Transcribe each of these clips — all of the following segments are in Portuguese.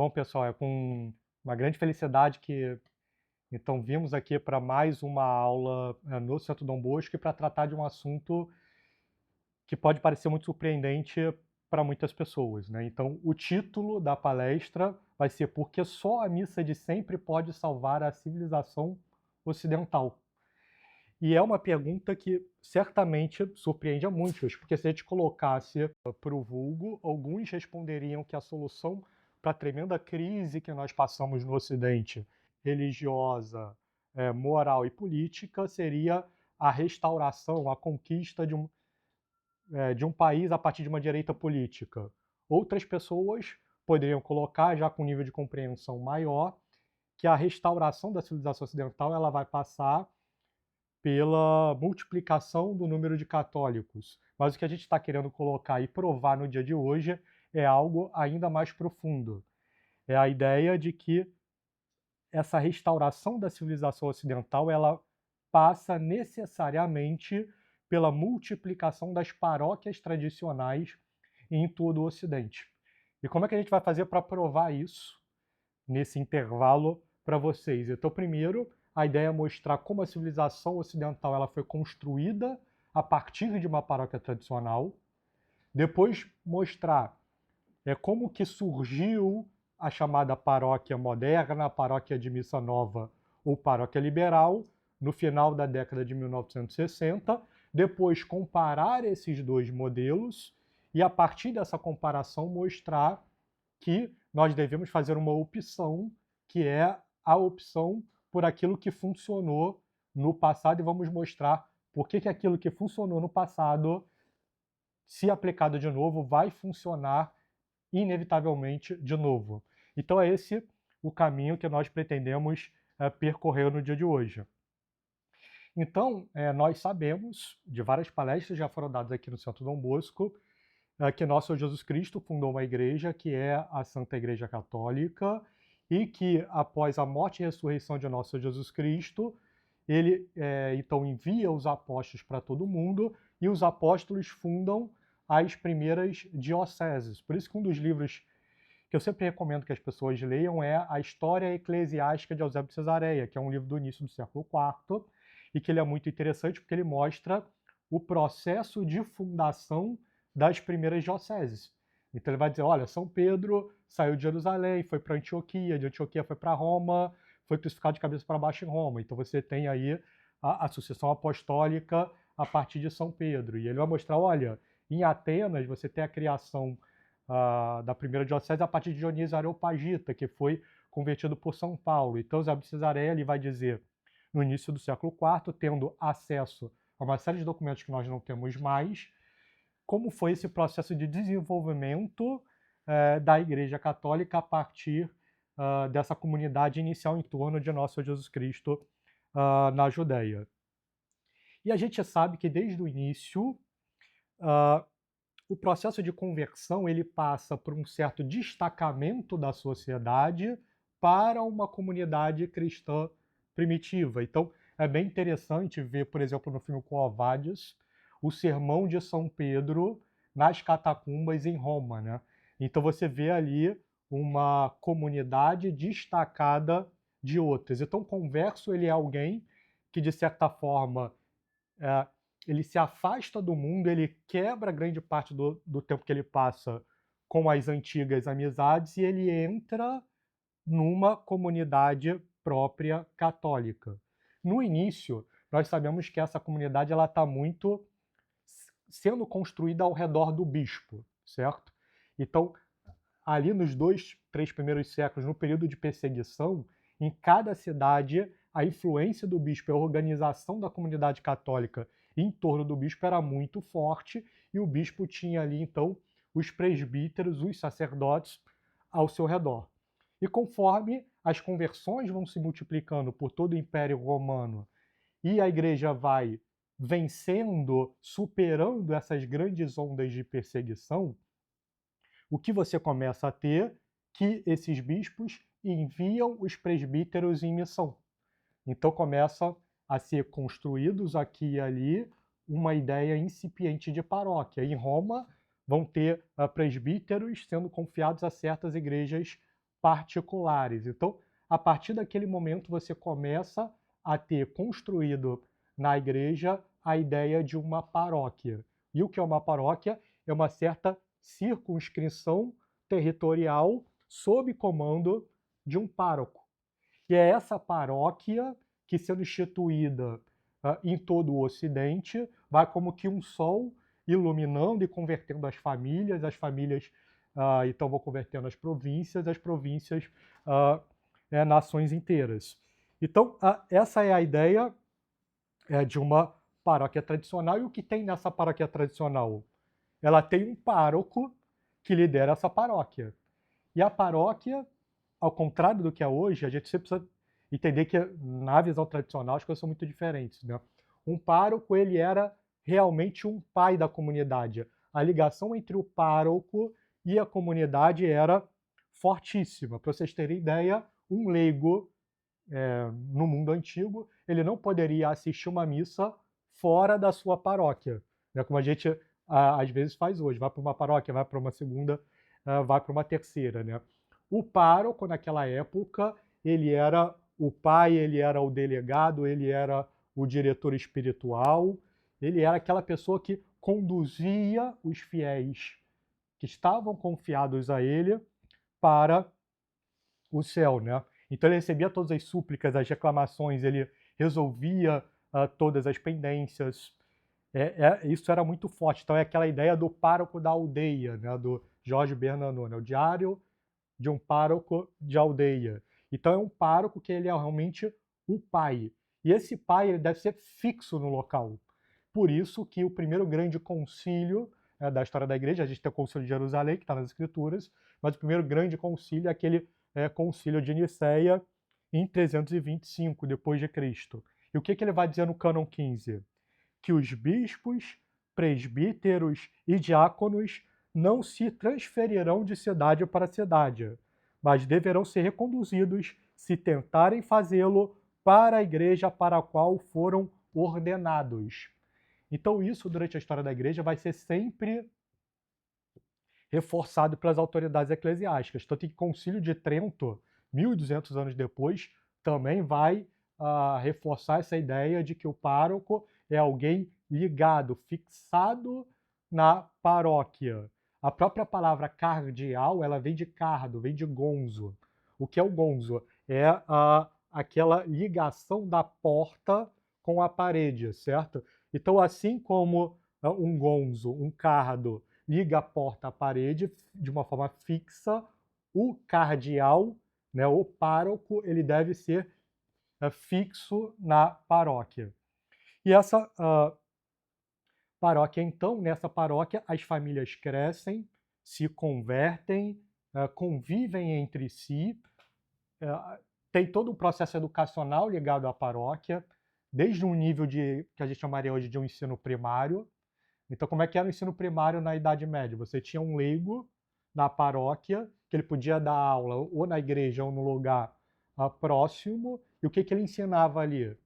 Bom, pessoal, é com uma grande felicidade que então vimos aqui para mais uma aula no Centro Dom Bosco e para tratar de um assunto que pode parecer muito surpreendente para muitas pessoas, né? Então, o título da palestra vai ser Por que só a missa de sempre pode salvar a civilização ocidental? E é uma pergunta que certamente surpreende a muitos, porque se a gente colocasse para o vulgo, alguns responderiam que a solução para a tremenda crise que nós passamos no Ocidente, religiosa, moral e política, seria a restauração, a conquista de um país a partir de uma direita política. Outras pessoas poderiam colocar, já com nível de compreensão maior, que a restauração da civilização ocidental ela vai passar pela multiplicação do número de católicos. Mas o que a gente está querendo colocar e provar no dia de hoje é algo ainda mais profundo. É a ideia de que essa restauração da civilização ocidental ela passa necessariamente pela multiplicação das paróquias tradicionais em todo o Ocidente. E como é que a gente vai fazer para provar isso nesse intervalo para vocês? Então, primeiro, a ideia é mostrar como a civilização ocidental ela foi construída a partir de uma paróquia tradicional. Depois, mostrar como que surgiu a chamada paróquia moderna, a paróquia de missa nova ou paróquia liberal, no final da década de 1960. Depois, comparar esses dois modelos e, a partir dessa comparação, mostrar que nós devemos fazer uma opção, que é a opção por aquilo que funcionou no passado, e vamos mostrar por que aquilo que funcionou no passado, se aplicado de novo, vai funcionar inevitavelmente de novo. Então é esse o caminho que nós pretendemos percorrer no dia de hoje. Então, nós sabemos, de várias palestras já foram dadas aqui no Centro Dom Bosco, que nosso Senhor Jesus Cristo fundou uma igreja que é a Santa Igreja Católica e que, após a morte e ressurreição de nosso Senhor Jesus Cristo, ele então envia os apóstolos para todo mundo e os apóstolos fundam as primeiras dioceses. Por isso que um dos livros que eu sempre recomendo que as pessoas leiam é a História Eclesiástica de Eusébio de Cesareia, que é um livro do início do século IV, e que ele é muito interessante porque ele mostra o processo de fundação das primeiras dioceses. Então ele vai dizer, olha, São Pedro saiu de Jerusalém, foi para Antioquia, de Antioquia foi para Roma, foi crucificado de cabeça para baixo em Roma. Então você tem aí a sucessão apostólica a partir de São Pedro. E ele vai mostrar, olha, em Atenas você tem a criação da primeira diocese a partir de Dionísio Areopagita, que foi convertido por São Paulo. Então Eusébio de Cesareia ele vai dizer, no início do século IV, tendo acesso a uma série de documentos que nós não temos mais, como foi esse processo de desenvolvimento da Igreja Católica a partir dessa comunidade inicial em torno de nosso Jesus Cristo na Judéia. E a gente sabe que desde o início o processo de conversão ele passa por um certo destacamento da sociedade para uma comunidade cristã primitiva. Então, é bem interessante ver, por exemplo, no filme Quo Vadis, o sermão de São Pedro nas catacumbas em Roma, né? Então você vê ali uma comunidade destacada de outras. Então, o converso ele é alguém que, de certa forma, ele se afasta do mundo, ele quebra grande parte do tempo que ele passa com as antigas amizades e ele entra numa comunidade própria católica. No início, nós sabemos que essa comunidade ela está muito sendo construída ao redor do bispo, certo? Então, ali nos 2, 3 primeiros séculos, no período de perseguição, em cada cidade, a influência do bispo e a organização da comunidade católica em torno do bispo era muito forte, e o bispo tinha ali, então, os presbíteros, os sacerdotes ao seu redor. E conforme as conversões vão se multiplicando por todo o Império Romano e a igreja vai vencendo, superando essas grandes ondas de perseguição, o que você começa a ter que esses bispos enviam os presbíteros em missão. Então começa a ser construídos aqui e ali uma ideia incipiente de paróquia. Em Roma vão ter presbíteros sendo confiados a certas igrejas particulares. Então, a partir daquele momento, você começa a ter construído na igreja a ideia de uma paróquia. E o que é uma paróquia? É uma certa circunscrição territorial sob comando de um pároco. E é essa paróquia que, sendo instituída em todo o Ocidente, vai como que um sol iluminando e convertendo as famílias então vão convertendo as províncias nações inteiras. Então, essa é a ideia de uma paróquia tradicional. E o que tem nessa paróquia tradicional? Ela tem um pároco que lidera essa paróquia. E a paróquia, ao contrário do que é hoje, a gente sempre precisa entender que na visão tradicional as coisas são muito diferentes, né? Um pároco, ele era realmente um pai da comunidade. A ligação entre o pároco e a comunidade era fortíssima. Para vocês terem ideia, um leigo no mundo antigo, ele não poderia assistir uma missa fora da sua paróquia, né? Como a gente às vezes faz hoje. Vai para uma paróquia, vai para uma segunda, vai para uma terceira, né? O pároco, naquela época, ele era o pai, ele era o delegado, ele era o diretor espiritual, ele era aquela pessoa que conduzia os fiéis que estavam confiados a ele para o céu, né? Então ele recebia todas as súplicas, as reclamações, ele resolvia todas as pendências. Isso era muito forte. Então é aquela ideia do pároco da aldeia, né? Do Jorge Bernanos, né? O diário de um pároco de aldeia. Então é um pároco que ele é realmente o pai. E esse pai ele deve ser fixo no local. Por isso que o primeiro grande concílio da história da igreja, a gente tem o concílio de Jerusalém, que está nas escrituras, mas o primeiro grande concílio é aquele concílio de Nicéia em 325 depois de Cristo. E o que ele vai dizer no cânon 15? Que os bispos, presbíteros e diáconos não se transferirão de cidade para cidade, mas deverão ser reconduzidos, se tentarem fazê-lo, para a igreja para a qual foram ordenados. Então isso, durante a história da igreja, vai ser sempre reforçado pelas autoridades eclesiásticas. Tanto que o Concílio de Trento, 1200 anos depois, também vai reforçar essa ideia de que o pároco é alguém ligado, fixado na paróquia. A própria palavra cardeal, ela vem de cardo, vem de gonzo. O que é o gonzo? É aquela ligação da porta com a parede, certo? Então, assim como um gonzo, um cardo, liga a porta à parede de uma forma fixa, o cardeal, né, o pároco, ele deve ser fixo na paróquia. E essa paróquia, então, nessa paróquia, as famílias crescem, se convertem, convivem entre si, tem todo um processo educacional ligado à paróquia, desde um nível que a gente chamaria hoje de um ensino primário. Então, como é que era o ensino primário na Idade Média? Você tinha um leigo na paróquia, que ele podia dar aula ou na igreja ou no lugar próximo, e o que ele ensinava ali?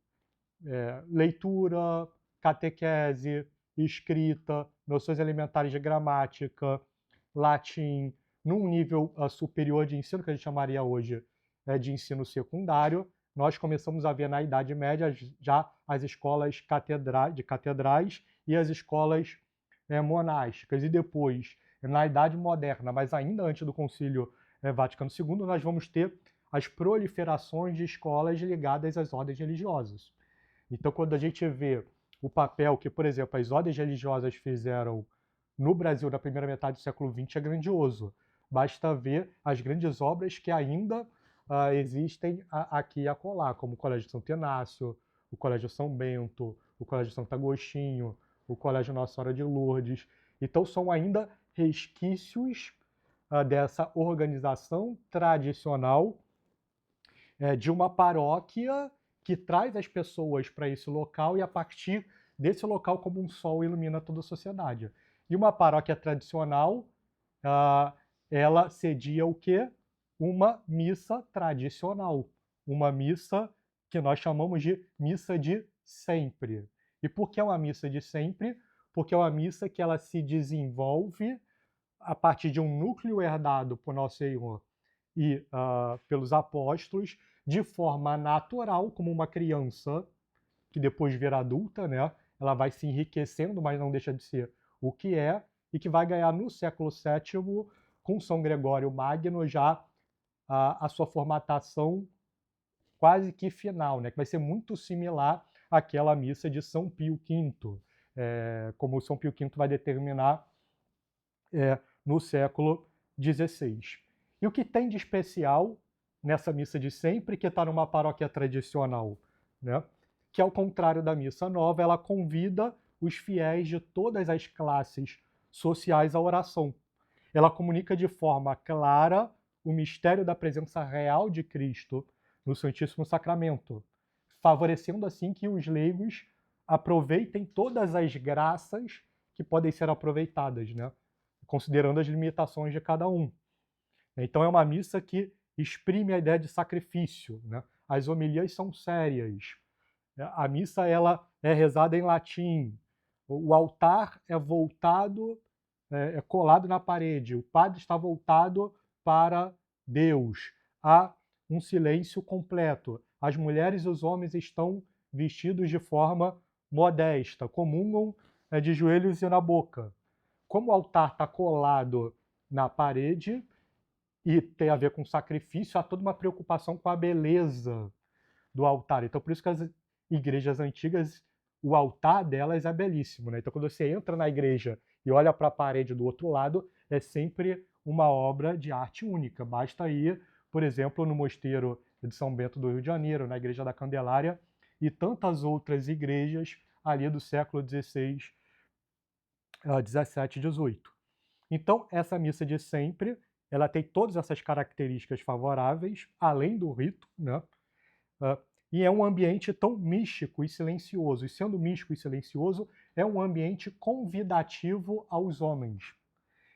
Leitura, catequese, escrita, noções elementares de gramática, latim, num nível superior de ensino, que a gente chamaria hoje de ensino secundário. Nós começamos a ver na Idade Média já as escolas de catedrais e as escolas monásticas. E depois, na Idade Moderna, mas ainda antes do Concílio Vaticano II, nós vamos ter as proliferações de escolas ligadas às ordens religiosas. Então, quando a gente vê o papel que, por exemplo, as ordens religiosas fizeram no Brasil na primeira metade do século XX, é grandioso. Basta ver as grandes obras que ainda existem aqui e acolá, como o Colégio Santo Inácio, o Colégio São Bento, o Colégio Santo Agostinho, o Colégio Nossa Senhora de Lourdes. Então, são ainda resquícios dessa organização tradicional de uma paróquia que traz as pessoas para esse local e, a partir desse local, como um sol, ilumina toda a sociedade. E uma paróquia tradicional, ela cedia o quê? Uma missa tradicional. Uma missa que nós chamamos de missa de sempre. E por que é uma missa de sempre? Porque é uma missa que ela se desenvolve a partir de um núcleo herdado por Nosso Senhor e pelos apóstolos de forma natural, como uma criança que depois vira adulta, né? Ela vai se enriquecendo, mas não deixa de ser o que é, e que vai ganhar no século VII, com São Gregório Magno, já a sua formatação quase que final, né? Que vai ser muito similar àquela missa de São Pio V, como São Pio V vai determinar no século XVI. E o que tem de especial nessa missa de sempre, que está numa paróquia tradicional, né? Que ao contrário da missa nova, ela convida os fiéis de todas as classes sociais à oração. Ela comunica de forma clara o mistério da presença real de Cristo no Santíssimo Sacramento, favorecendo assim que os leigos aproveitem todas as graças que podem ser aproveitadas, né? Considerando as limitações de cada um. Então é uma missa que exprime a ideia de sacrifício, né? As homilias são sérias. A missa ela é rezada em latim. O altar é voltado, é colado na parede. O padre está voltado para Deus. Há um silêncio completo. As mulheres e os homens estão vestidos de forma modesta, comungam de joelhos e na boca. Como o altar está colado na parede e tem a ver com sacrifício, há toda uma preocupação com a beleza do altar. Então, por isso que as igrejas antigas, o altar delas é belíssimo, né? Então, quando você entra na igreja e olha para a parede do outro lado, é sempre uma obra de arte única. Basta ir, por exemplo, no Mosteiro de São Bento do Rio de Janeiro, na Igreja da Candelária, e tantas outras igrejas ali do século XVI, XVII e XVIII. Então, essa missa de sempre, ela tem todas essas características favoráveis, além do rito, né? E é um ambiente tão místico e silencioso. E sendo místico e silencioso, é um ambiente convidativo aos homens.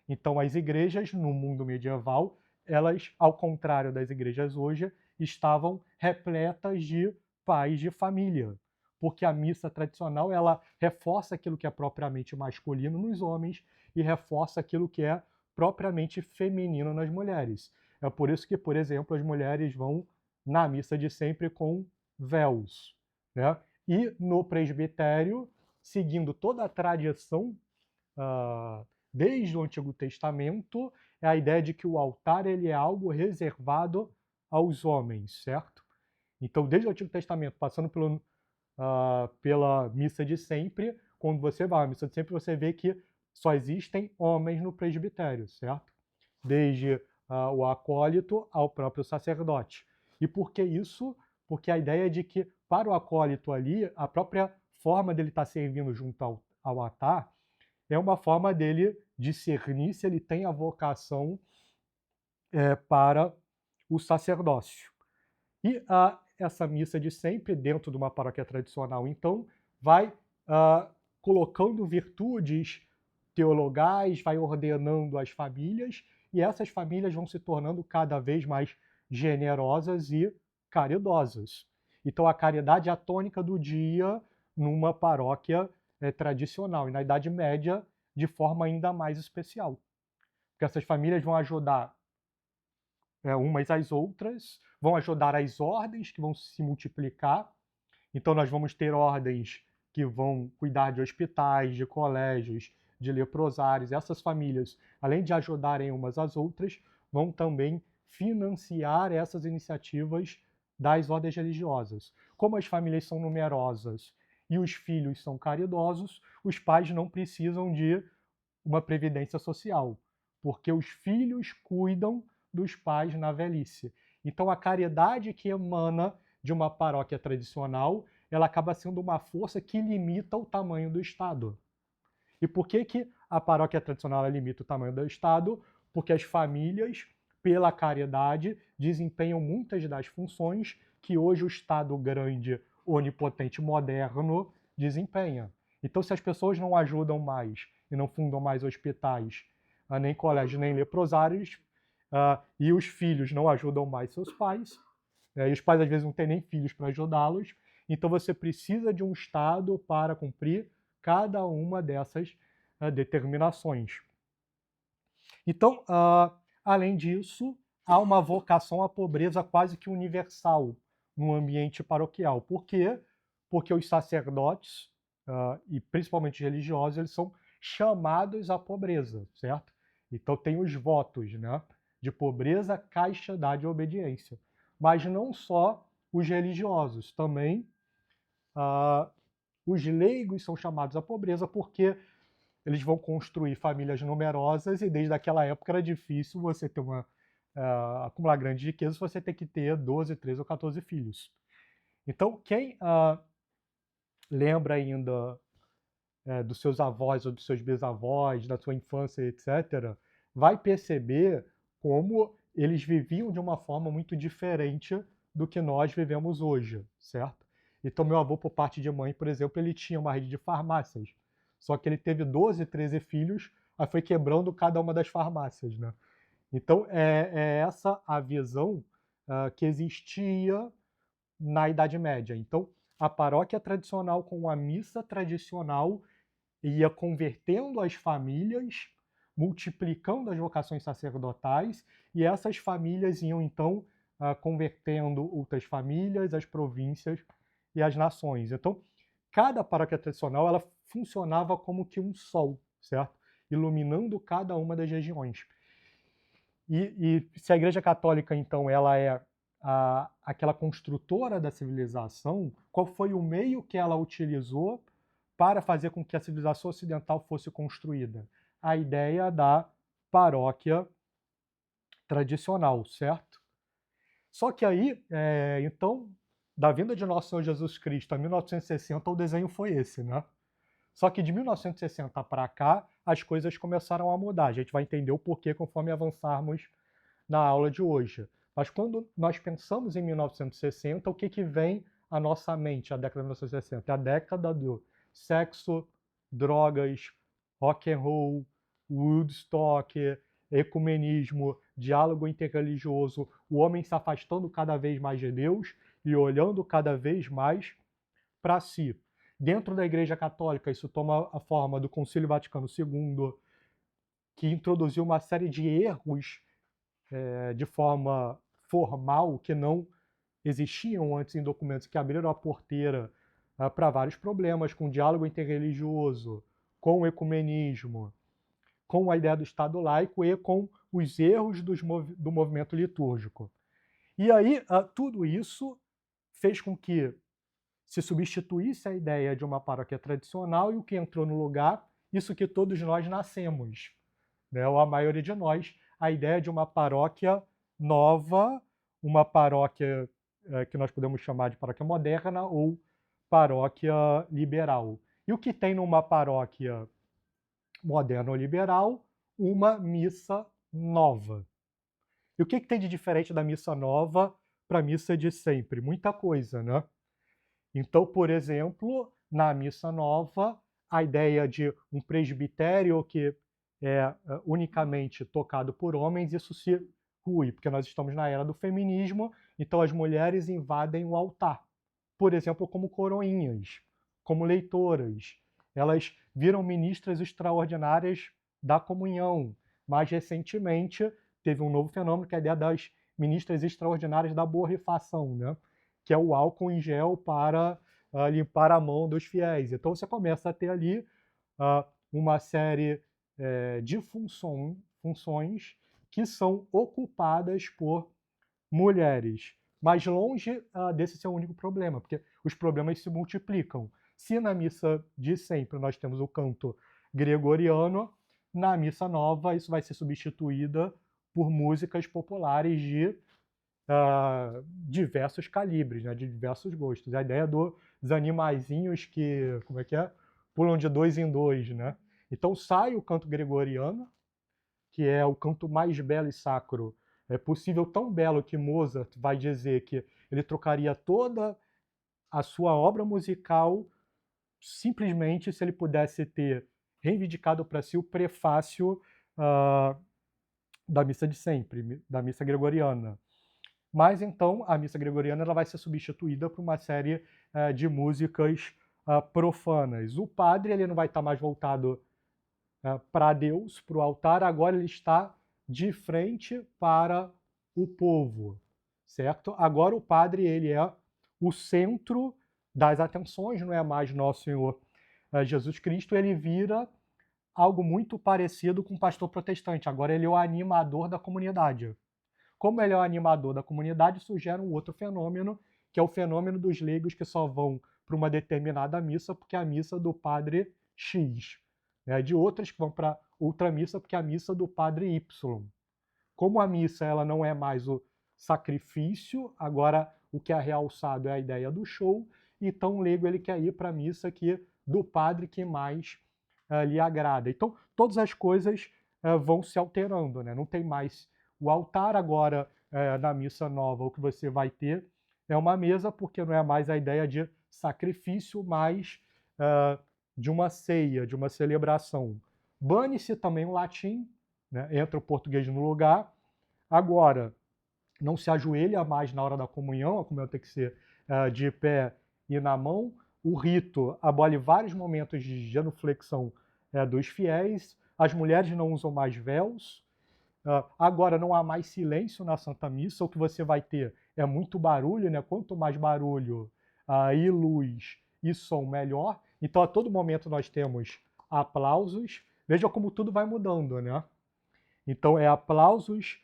Então, as igrejas, no mundo medieval, elas, ao contrário das igrejas hoje, estavam repletas de pais de família. Porque a missa tradicional, ela reforça aquilo que é propriamente masculino nos homens e reforça aquilo que é propriamente feminino nas mulheres. É por isso que, por exemplo, as mulheres vão na missa de sempre com véus, né? E no presbitério, seguindo toda a tradição desde o Antigo Testamento, é a ideia de que o altar ele é algo reservado aos homens, certo? Então, desde o Antigo Testamento, passando pela missa de sempre, quando você vai à missa de sempre, você vê que só existem homens no presbitério, certo? Desde o acólito ao próprio sacerdote. E por que isso? Porque a ideia é de que, para o acólito ali, a própria forma dele estar servindo junto ao altar é uma forma dele discernir se ele tem a vocação para o sacerdócio. E essa missa de sempre, dentro de uma paróquia tradicional, então, vai colocando virtudes teologais, vai ordenando as famílias, e essas famílias vão se tornando cada vez mais generosas e caridosas. Então, a caridade é a tônica do dia numa paróquia tradicional, e na Idade Média, de forma ainda mais especial. Porque essas famílias vão ajudar umas às outras, vão ajudar as ordens que vão se multiplicar. Então, nós vamos ter ordens que vão cuidar de hospitais, de colégios, de leprosários. Essas famílias, além de ajudarem umas às outras, vão também financiar essas iniciativas das ordens religiosas. Como as famílias são numerosas e os filhos são caridosos, os pais não precisam de uma previdência social, porque os filhos cuidam dos pais na velhice. Então, a caridade que emana de uma paróquia tradicional, ela acaba sendo uma força que limita o tamanho do Estado. E por que a paróquia tradicional limita o tamanho do Estado? Porque as famílias, pela caridade, desempenham muitas das funções que hoje o Estado grande, onipotente, moderno desempenha. Então, se as pessoas não ajudam mais e não fundam mais hospitais, nem colégios, nem leprosários, e os filhos não ajudam mais seus pais, e os pais às vezes não têm nem filhos para ajudá-los, então você precisa de um Estado para cumprir cada uma dessas determinações. Então, além disso, há uma vocação à pobreza quase que universal no ambiente paroquial. Por quê? Porque os sacerdotes, e principalmente religiosos, eles são chamados à pobreza, certo? Então tem os votos, né? De pobreza, castidade e obediência. Mas não só os religiosos, também os leigos são chamados à pobreza porque eles vão construir famílias numerosas e desde aquela época era difícil você ter acumular grandes riquezas, você tem que ter 12, 13 ou 14 filhos. Então, quem lembra ainda dos seus avós ou dos seus bisavós, da sua infância, etc., vai perceber como eles viviam de uma forma muito diferente do que nós vivemos hoje, certo? Então, meu avô, por parte de mãe, por exemplo, ele tinha uma rede de farmácias. Só que ele teve 12, 13 filhos, aí foi quebrando cada uma das farmácias, né? Então, é essa a visão que existia na Idade Média. Então, a paróquia tradicional com a missa tradicional ia convertendo as famílias, multiplicando as vocações sacerdotais, e essas famílias iam, então, convertendo outras famílias, as províncias e as nações. Então, cada paróquia tradicional ela funcionava como que um sol, certo? Iluminando cada uma das regiões. E se a Igreja Católica, então, ela é aquela construtora da civilização, qual foi o meio que ela utilizou para fazer com que a civilização ocidental fosse construída? A ideia da paróquia tradicional, certo? Só que aí, então, da vinda de Nosso Senhor Jesus Cristo a 1960, o desenho foi esse, né? Só que de 1960 para cá, as coisas começaram a mudar. A gente vai entender o porquê conforme avançarmos na aula de hoje. Mas quando nós pensamos em 1960, o que vem à nossa mente, a década de 1960? É a década do sexo, drogas, rock and roll, Woodstock, ecumenismo, diálogo interreligioso, o homem se afastando cada vez mais de Deus e olhando cada vez mais para si. Dentro da Igreja Católica, isso toma a forma do Concílio Vaticano II, que introduziu uma série de erros de forma formal que não existiam antes em documentos, que abriram a porteira para vários problemas, com o diálogo interreligioso, com o ecumenismo, com a ideia do Estado laico e com os erros do movimento litúrgico. E aí, tudo isso fez com que se substituísse a ideia de uma paróquia tradicional e o que entrou no lugar, isso que todos nós nascemos, né? Ou a maioria de nós, a ideia de uma paróquia nova, uma paróquia que nós podemos chamar de paróquia moderna ou paróquia liberal. E o que tem numa paróquia moderna ou liberal? Uma missa nova. E o que tem de diferente da missa nova para a missa de sempre? Muita coisa, né? Então, por exemplo, na missa nova, a ideia de um presbitério que é unicamente tocado por homens, isso se rui, porque nós estamos na era do feminismo, então as mulheres invadem o altar, por exemplo, como coroinhas, como leitoras. Elas viram ministras extraordinárias da comunhão. Mais recentemente, teve um novo fenômeno, que é a ideia das ministras extraordinárias da borrifação, né? Que é o álcool em gel para limpar a mão dos fiéis. Então você começa a ter ali uma série de funções que são ocupadas por mulheres. Mas longe desse ser o único problema, porque os problemas se multiplicam. Se na missa de sempre nós temos o canto gregoriano, na missa nova isso vai ser substituída por músicas populares de diversos calibres, né, de diversos gostos. A ideia dos animaizinhos que, como é que é? Pulam de dois em dois, né? Então sai o canto gregoriano, que é o canto mais belo e sacro possível, tão belo que Mozart vai dizer que ele trocaria toda a sua obra musical simplesmente se ele pudesse ter reivindicado para si o prefácio da missa de sempre, da missa gregoriana. Mas então a missa gregoriana ela vai ser substituída por uma série de músicas profanas. O padre ele não vai estar mais voltado para Deus, para o altar, agora ele está de frente para o povo, certo? Agora o padre ele é o centro das atenções, não é mais nosso Senhor Jesus Cristo, ele vira algo muito parecido com o pastor protestante. Agora ele é o animador da comunidade. Como ele é o animador da comunidade, isso gera um outro fenômeno, que é o fenômeno dos leigos que só vão para uma determinada missa porque é a missa do padre X, né? De outras que vão para outra missa porque é a missa do padre Y. Como a missa ela não é mais o sacrifício, agora o que é realçado é a ideia do show, então o leigo ele quer ir para a missa do padre que mais lhe agrada. Então todas as coisas vão se alterando, né? Não tem mais o altar agora na missa nova, o que você vai ter é uma mesa, porque não é mais a ideia de sacrifício, mas de uma ceia, de uma celebração. Bane-se também o latim, né? Entra o português no lugar. Agora, não se ajoelha mais na hora da comunhão, a comunhão tem que ser de pé e na mão. O rito abole vários momentos de genuflexão dos fiéis. As mulheres não usam mais véus. Agora não há mais silêncio na Santa Missa. O que você vai ter é muito barulho, né? Quanto mais barulho e luz e som, melhor. Então, a todo momento nós temos aplausos. Veja como tudo vai mudando, né? Então, é aplausos,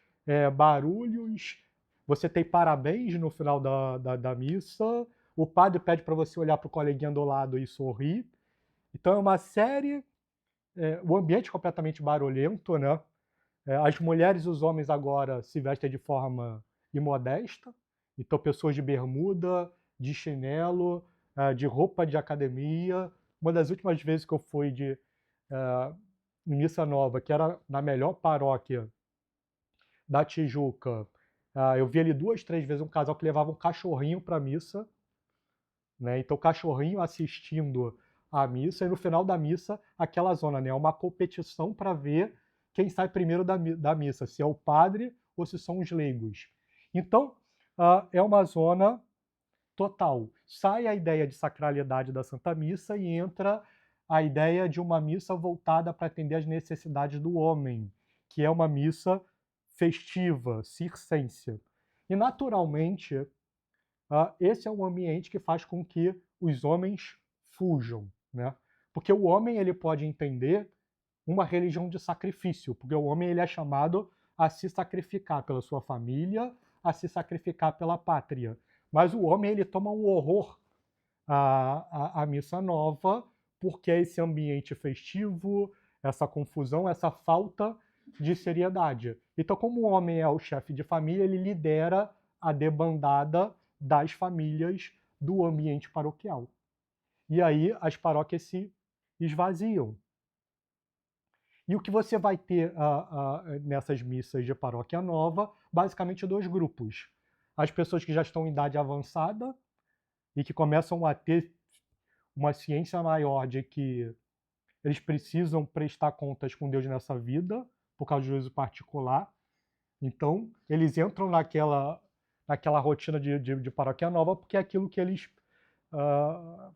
barulhos, você tem parabéns no final da missa, o padre pede para você olhar para o coleguinha do lado e sorrir. Então, é uma série, o ambiente é completamente barulhento, né? As mulheres e os homens agora se vestem de forma imodesta, então pessoas de bermuda, de chinelo, de roupa de academia. Uma das últimas vezes que eu fui em missa nova, que era na melhor paróquia da Tijuca, eu vi ali 2, 3 vezes um casal que levava um cachorrinho para a missa, né? Então o cachorrinho assistindo a missa, e no final da missa, aquela zona, né? Uma competição para ver quem sai primeiro da missa, se é o padre ou se são os leigos. Então, é uma zona total. Sai a ideia de sacralidade da Santa Missa e entra a ideia de uma missa voltada para atender às necessidades do homem, que é uma missa festiva, circense. E, naturalmente, esse é um ambiente que faz com que os homens fujam, né? Porque o homem ele pode entender uma religião de sacrifício, porque o homem ele é chamado a se sacrificar pela sua família, a se sacrificar pela pátria. Mas o homem ele toma um horror à missa nova, porque é esse ambiente festivo, essa confusão, essa falta de seriedade. Então, como o homem é o chefe de família, ele lidera a debandada das famílias do ambiente paroquial. E aí as paróquias se esvaziam. E o que você vai ter nessas missas de paróquia nova, basicamente 2 grupos. As pessoas que já estão em idade avançada e que começam a ter uma ciência maior de que eles precisam prestar contas com Deus nessa vida, por causa do juízo particular. Então, eles entram naquela rotina de paróquia nova, porque é aquilo que eles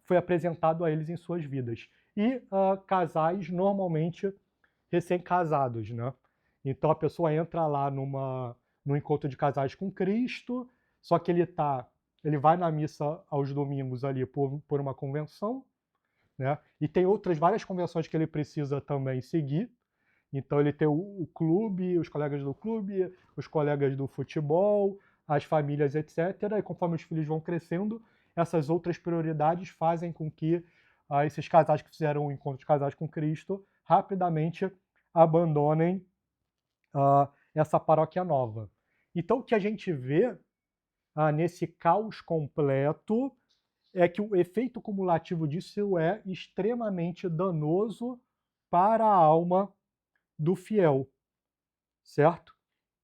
foi apresentado a eles em suas vidas. E casais, normalmente, recém-casados, né? Então, a pessoa entra lá num encontro de casais com Cristo, só que ele vai na missa aos domingos ali por uma convenção, né? E tem outras várias convenções que ele precisa também seguir. Então ele tem o clube, os colegas do clube, os colegas do futebol, as famílias, etc. E conforme os filhos vão crescendo, essas outras prioridades fazem com que esses casais que fizeram o encontro de casais com Cristo rapidamente abandonem essa paróquia nova. Então o que a gente vê nesse caos completo é que o efeito cumulativo disso é extremamente danoso para a alma do fiel, certo?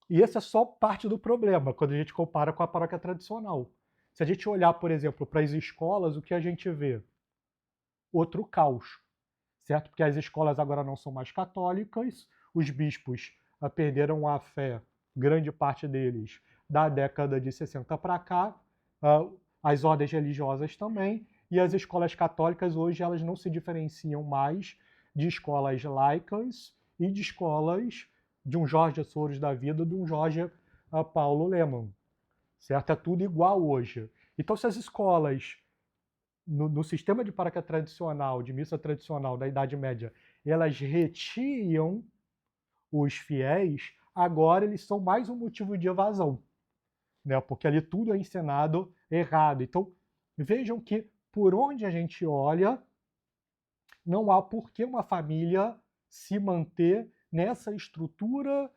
E esse é só parte do problema, quando a gente compara com a paróquia tradicional. Se a gente olhar, por exemplo, para as escolas, o que a gente vê? Outro caos, certo? Porque as escolas agora não são mais católicas, os bispos perderam a fé, grande parte deles, da década de 60 para cá, as ordens religiosas também, e as escolas católicas hoje elas não se diferenciam mais de escolas laicas e de escolas de um Jorge Soros da vida, de um Jorge a Paulo Lemann, certo? É tudo igual hoje. Então, se as escolas, no sistema de paróquia tradicional, de missa tradicional da Idade Média, elas retiam os fiéis, agora eles são mais um motivo de evasão, né? Porque ali tudo é ensinado errado. Então, vejam que por onde a gente olha, não há por que uma família se manter nessa estrutura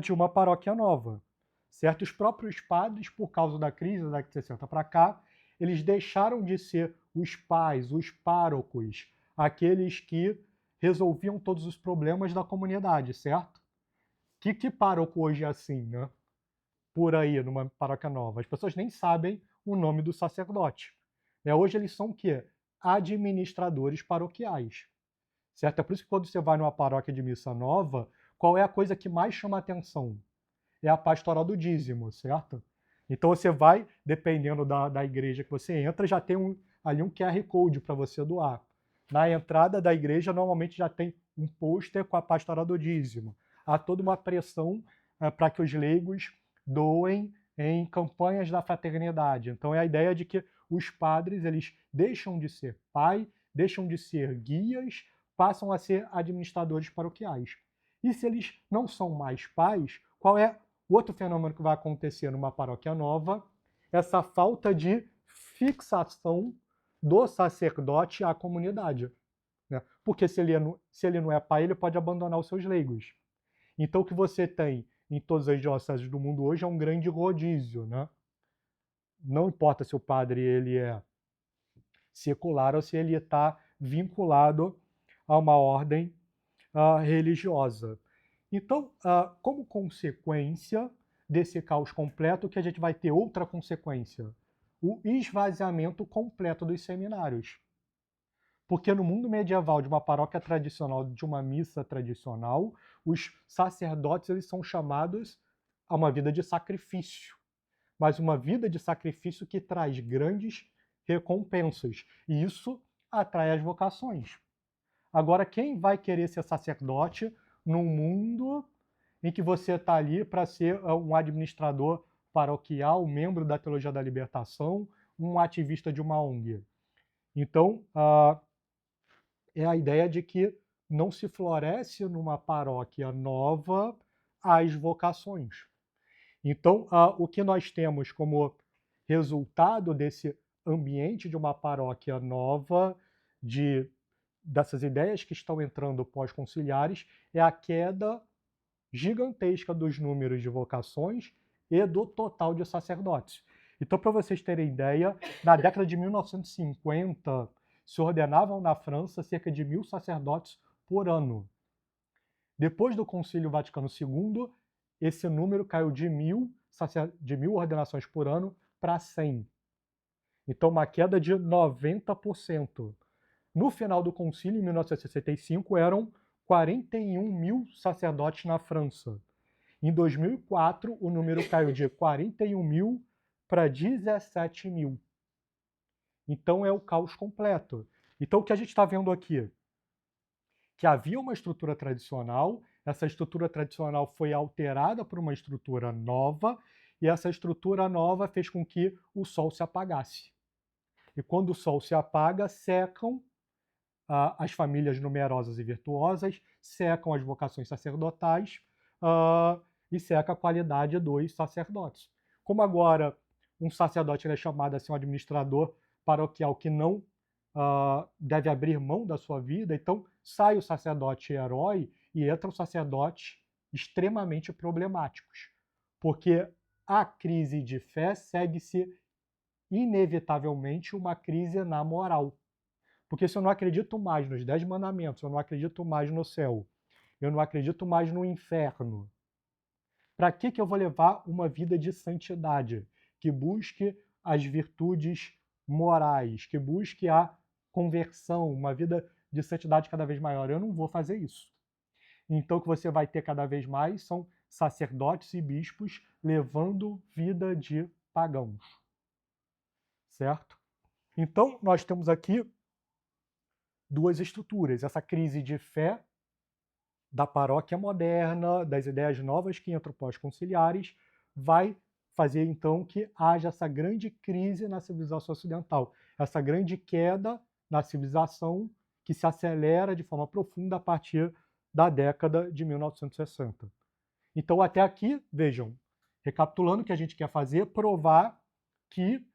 de uma paróquia nova, certo? Os próprios padres, por causa da crise da década de 60 para cá, eles deixaram de ser os pais, os párocos, aqueles que resolviam todos os problemas da comunidade, certo? Que pároco hoje é assim, né? Por aí, numa paróquia nova? As pessoas nem sabem o nome do sacerdote. Hoje eles são o quê? Administradores paroquiais. Certo? É por isso que quando você vai numa paróquia de missa nova, qual é a coisa que mais chama atenção? É a pastoral do dízimo, certo? Então você vai, dependendo da igreja que você entra, já tem ali um QR Code para você doar. Na entrada da igreja, normalmente já tem um pôster com a pastoral do dízimo. Há toda uma pressão para que os leigos doem em campanhas da fraternidade. Então é a ideia de que os padres eles deixam de ser pai, deixam de ser guias, passam a ser administradores paroquiais. E se eles não são mais pais, qual é o outro fenômeno que vai acontecer numa paróquia nova? Essa falta de fixação do sacerdote à comunidade. Né? Porque se ele não é pai, ele pode abandonar os seus leigos. Então o que você tem em todas as dioceses do mundo hoje é um grande rodízio. Né? Não importa se o padre ele é secular ou se ele está vinculado a uma ordem religiosa. Então, como consequência desse caos completo, que a gente vai ter outra consequência, o esvaziamento completo dos seminários. Porque no mundo medieval de uma paróquia tradicional, de uma missa tradicional, os sacerdotes eles são chamados a uma vida de sacrifício, mas uma vida de sacrifício que traz grandes recompensas. E isso atrai as vocações. Agora, quem vai querer ser sacerdote num mundo em que você está ali para ser um administrador paroquial, um membro da Teologia da Libertação, um ativista de uma ONG? Então, é a ideia de que não se floresce numa paróquia nova as vocações. Então, o que nós temos como resultado desse ambiente de uma paróquia nova, dessas ideias que estão entrando pós-conciliares, é a queda gigantesca dos números de vocações e do total de sacerdotes. Então, para vocês terem ideia, na década de 1950, se ordenavam na França cerca de 1.000 sacerdotes por ano. Depois do Concílio Vaticano II, esse número caiu de 1.000 ordenações por ano para 100. Então, uma queda de 90%. No final do concílio, em 1965, eram 41.000 sacerdotes na França. Em 2004, o número caiu de 41.000 para 17.000. Então, é o caos completo. Então, o que a gente está vendo aqui? Que havia uma estrutura tradicional, essa estrutura tradicional foi alterada por uma estrutura nova, e essa estrutura nova fez com que o sol se apagasse. E quando o sol se apaga, secam as famílias numerosas e virtuosas, secam as vocações sacerdotais e seca a qualidade dos sacerdotes. Como agora um sacerdote é chamado a ser um administrador paroquial que não deve abrir mão da sua vida, então sai o sacerdote herói e entram sacerdotes extremamente problemáticos, porque a crise de fé segue-se inevitavelmente uma crise na moral. Porque se eu não acredito mais nos 10 mandamentos, eu não acredito mais no céu, eu não acredito mais no inferno, para que eu vou levar uma vida de santidade, que busque as virtudes morais, que busque a conversão, uma vida de santidade cada vez maior? Eu não vou fazer isso. Então, o que você vai ter cada vez mais são sacerdotes e bispos levando vida de pagãos. Certo? Então, nós temos aqui duas estruturas. Essa crise de fé da paróquia moderna, das ideias novas que entram pós-conciliares, vai fazer então que haja essa grande crise na civilização ocidental, essa grande queda na civilização que se acelera de forma profunda a partir da década de 1960. Então, até aqui, vejam, recapitulando o que a gente quer fazer, provar que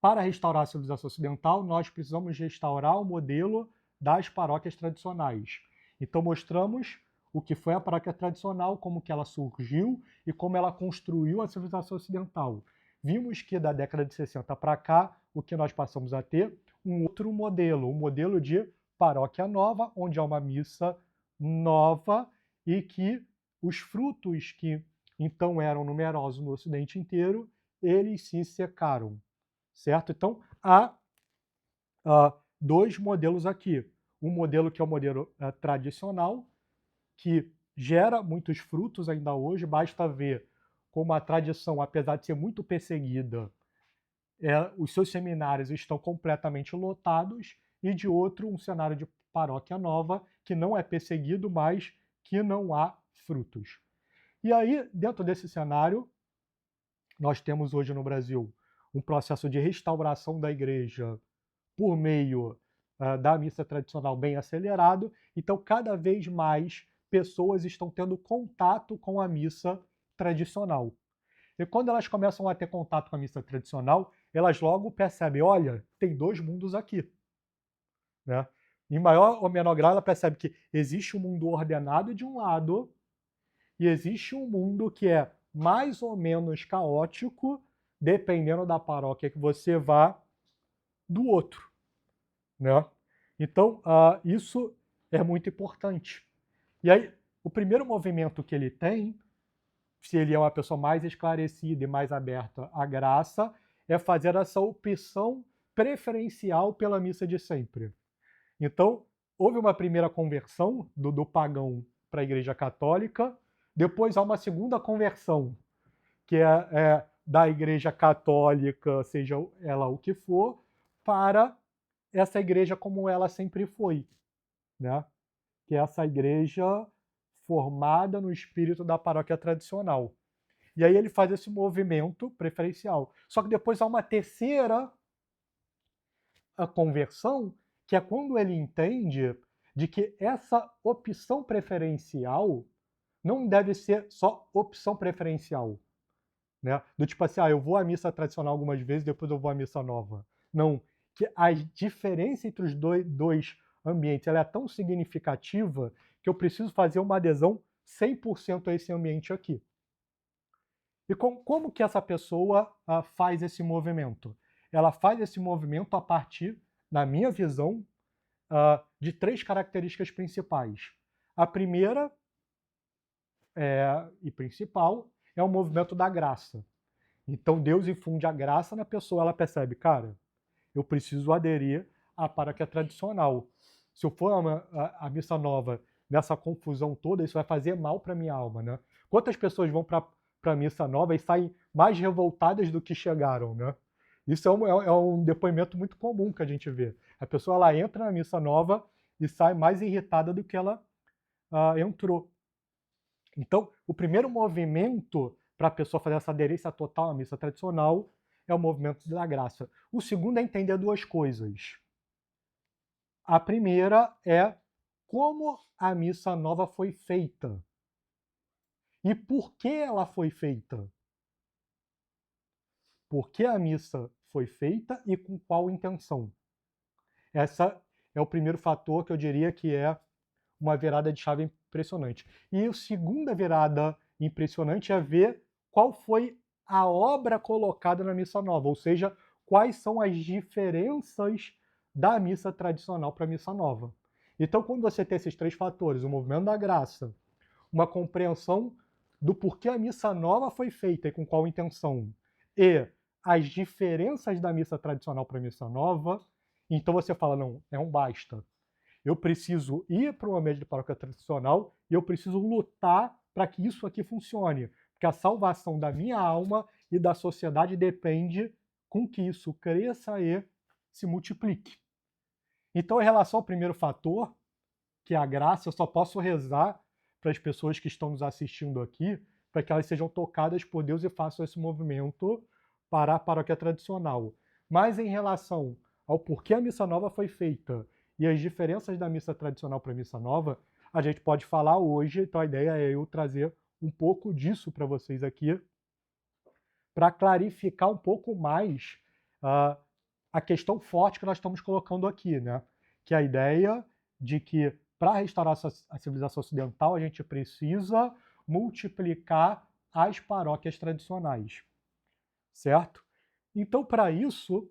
para restaurar a civilização ocidental, nós precisamos restaurar o modelo das paróquias tradicionais. Então, mostramos o que foi a paróquia tradicional, como que ela surgiu e como ela construiu a civilização ocidental. Vimos que da década de 60 para cá, o que nós passamos a ter um outro modelo, um modelo de paróquia nova, onde há uma missa nova e que os frutos que então eram numerosos no Ocidente inteiro, eles se secaram, certo? Então, há dois modelos aqui. Um modelo que é o modelo tradicional, que gera muitos frutos ainda hoje, basta ver como a tradição, apesar de ser muito perseguida, os seus seminários estão completamente lotados, e de outro, um cenário de paróquia nova, que não é perseguido, mas que não há frutos. E aí, dentro desse cenário, nós temos hoje no Brasil um processo de restauração da igreja por meio da missa tradicional bem acelerado, então cada vez mais pessoas estão tendo contato com a missa tradicional. E quando elas começam a ter contato com a missa tradicional, elas logo percebem, olha, tem dois mundos aqui. Né? Em maior ou menor grau, ela percebe que existe um mundo ordenado de um lado e existe um mundo que é mais ou menos caótico, dependendo da paróquia que você vá, do outro. Né? Então, isso é muito importante. E aí, o primeiro movimento que ele tem, se ele é uma pessoa mais esclarecida e mais aberta à graça, é fazer essa opção preferencial pela missa de sempre. Então, houve uma primeira conversão do pagão para a Igreja Católica, depois há uma segunda conversão, que é da Igreja Católica, seja ela o que for, para essa igreja como ela sempre foi, né? Que é essa igreja formada no espírito da paróquia tradicional. E aí ele faz esse movimento preferencial. Só que depois há uma terceira conversão, que é quando ele entende de que essa opção preferencial não deve ser só opção preferencial, né? Do tipo assim, eu vou à missa tradicional algumas vezes, depois eu vou à missa nova. Não, que a diferença entre os dois ambientes ela é tão significativa que eu preciso fazer uma adesão 100% a esse ambiente aqui. E como que essa pessoa faz esse movimento? Ela faz esse movimento a partir, na minha visão, de três características principais. A primeira e principal é o movimento da graça. Então Deus infunde a graça na pessoa, ela percebe, cara, eu preciso aderir à paróquia tradicional. Se eu for a missa nova nessa confusão toda, isso vai fazer mal para minha alma, né? Quantas pessoas vão para a missa nova e saem mais revoltadas do que chegaram, né? Isso é um depoimento muito comum que a gente vê. A pessoa ela entra na missa nova e sai mais irritada do que ela entrou. Então, o primeiro movimento para a pessoa fazer essa aderência total à missa tradicional é o movimento da graça. O segundo é entender duas coisas. A primeira é como a missa nova foi feita e por que ela foi feita. Por que a missa foi feita e com qual intenção. Essa é o primeiro fator que eu diria que é uma virada de chave impressionante. E a segunda virada impressionante é ver qual foi a obra colocada na missa nova, ou seja, quais são as diferenças da missa tradicional para a missa nova. Então, quando você tem esses três fatores, o movimento da graça, uma compreensão do porquê a missa nova foi feita e com qual intenção, e as diferenças da missa tradicional para a missa nova, então você fala, não, é um basta. Eu preciso ir para o ambiente de paróquia tradicional e eu preciso lutar para que isso aqui funcione. Porque a salvação da minha alma e da sociedade depende com que isso cresça e se multiplique. Então, em relação ao primeiro fator, que é a graça, eu só posso rezar para as pessoas que estão nos assistindo aqui, para que elas sejam tocadas por Deus e façam esse movimento para a paróquia tradicional. Mas em relação ao porquê a missa nova foi feita e as diferenças da missa tradicional para a missa nova, a gente pode falar hoje, então a ideia é eu trazer um pouco disso para vocês aqui, para clarificar um pouco mais a questão forte que nós estamos colocando aqui, né? Que é a ideia de que para restaurar a civilização ocidental a gente precisa multiplicar as paróquias tradicionais, certo? Então, para isso,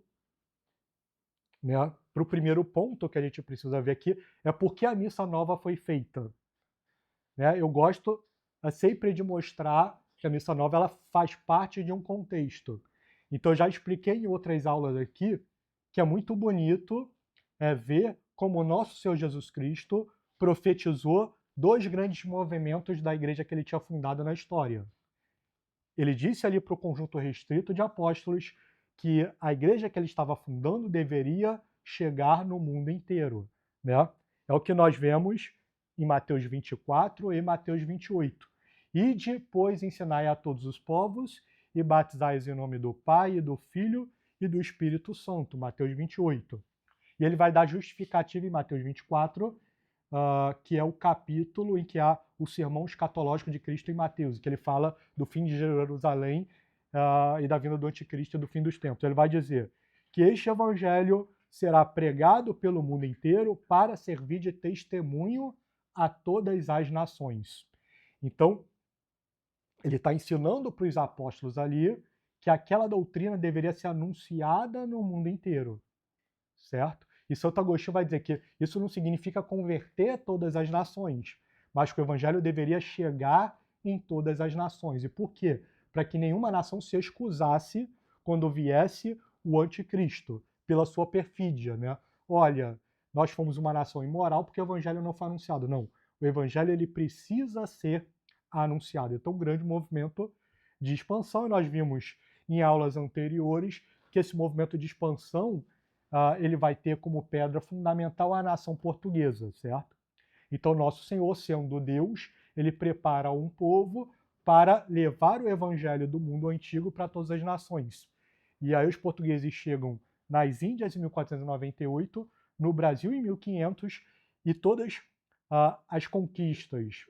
né, para o primeiro ponto que a gente precisa ver aqui é por que a missa nova foi feita. Né? Eu gosto sempre de mostrar que a missa nova ela faz parte de um contexto. Então, eu já expliquei em outras aulas aqui que é muito bonito ver como o nosso Senhor Jesus Cristo profetizou dois grandes movimentos da igreja que ele tinha fundado na história. Ele disse ali para o conjunto restrito de apóstolos que a igreja que ele estava fundando deveria chegar no mundo inteiro. Né? É o que nós vemos em Mateus 24 e Mateus 28. E depois ensinai a todos os povos e batizai-os em nome do Pai, e do Filho e do Espírito Santo, Mateus 28. E ele vai dar justificativa em Mateus 24, que é o capítulo em que há o sermão escatológico de Cristo em Mateus, que ele fala do fim de Jerusalém e da vinda do anticristo e do fim dos tempos. Ele vai dizer que este evangelho será pregado pelo mundo inteiro para servir de testemunho a todas as nações. Então, ele está ensinando para os apóstolos ali que aquela doutrina deveria ser anunciada no mundo inteiro, certo? E Santo Agostinho vai dizer que isso não significa converter todas as nações, mas que o evangelho deveria chegar em todas as nações. E por quê? Para que nenhuma nação se excusasse quando viesse o anticristo, pela sua perfídia, né? Olha, nós fomos uma nação imoral porque o evangelho não foi anunciado. Não, o evangelho ele precisa ser anunciado. Então, um grande movimento de expansão, e nós vimos em aulas anteriores que esse movimento de expansão ele vai ter como pedra fundamental a nação portuguesa, certo? Então, nosso Senhor, sendo Deus, ele prepara um povo para levar o evangelho do mundo antigo para todas as nações. E aí os portugueses chegam nas Índias em 1498, no Brasil em 1500, e todas as conquistas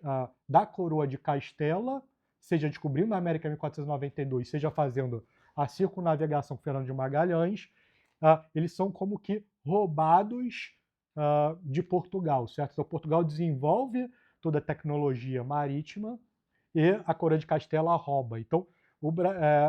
da coroa de Castela, seja descobrindo a América em 1492, seja fazendo a circunnavegação com Fernando de Magalhães, eles são como que roubados de Portugal, certo? Então, Portugal desenvolve toda a tecnologia marítima e a coroa de Castela rouba. Então,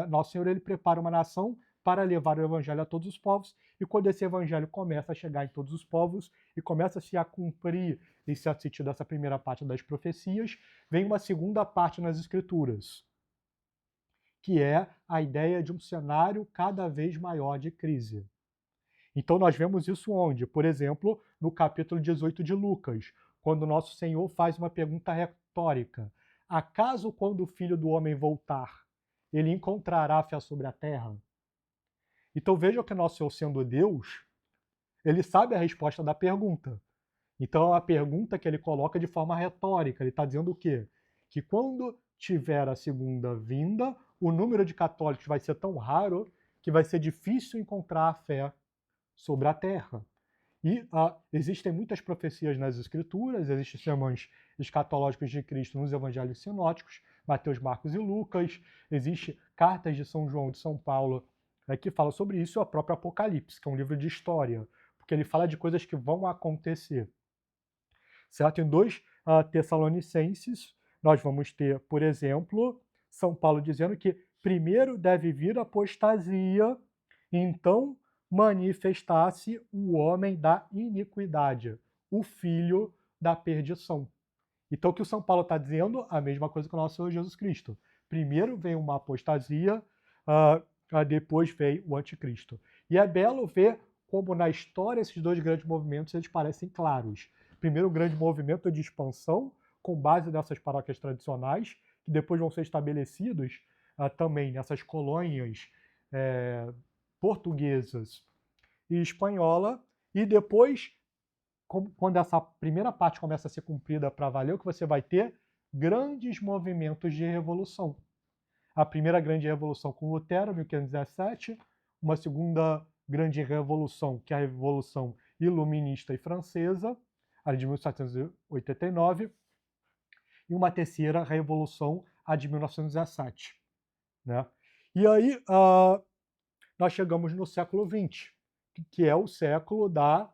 Nosso Senhor ele prepara uma nação para levar o evangelho a todos os povos, e quando esse evangelho começa a chegar em todos os povos e começa-se a cumprir em certo sentido essa primeira parte das profecias, vem uma segunda parte nas escrituras, que é a ideia de um cenário cada vez maior de crise. Então nós vemos isso onde? Por exemplo, no capítulo 18 de Lucas, quando nosso Senhor faz uma pergunta retórica: acaso quando o Filho do Homem voltar, ele encontrará fé sobre a terra? Então vejam que nosso Senhor, sendo Deus, ele sabe a resposta da pergunta. Então a pergunta que ele coloca de forma retórica, ele está dizendo o quê? Que quando tiver a segunda vinda, o número de católicos vai ser tão raro que vai ser difícil encontrar a fé sobre a terra. E existem muitas profecias nas Escrituras, existem sermões escatológicos de Cristo nos evangelhos sinóticos, Mateus, Marcos e Lucas, existem cartas de São João de São Paulo que falam sobre isso, e o próprio Apocalipse, que é um livro de história, porque ele fala de coisas que vão acontecer. Certo? Em 2 Tessalonicenses, nós vamos ter, por exemplo, São Paulo dizendo que primeiro deve vir a apostasia, então manifestar-se o homem da iniquidade, o filho da perdição. Então, o que o São Paulo está dizendo? A mesma coisa que o nosso Senhor Jesus Cristo. Primeiro vem uma apostasia, depois vem o anticristo. E é belo ver como na história esses dois grandes movimentos eles parecem claros. Primeiro, o grande movimento de expansão, com base nessas paróquias tradicionais, que depois vão ser estabelecidos também nessas colônias portuguesas e espanhola, e depois, quando essa primeira parte começa a ser cumprida para valer, o que você vai ter grandes movimentos de revolução. A primeira grande revolução com Lutero, 1517, uma segunda grande revolução, que é a Revolução Iluminista e Francesa, a de 1789, e uma terceira revolução, a de 1917. Né? E aí nós chegamos no século XX, que é o século da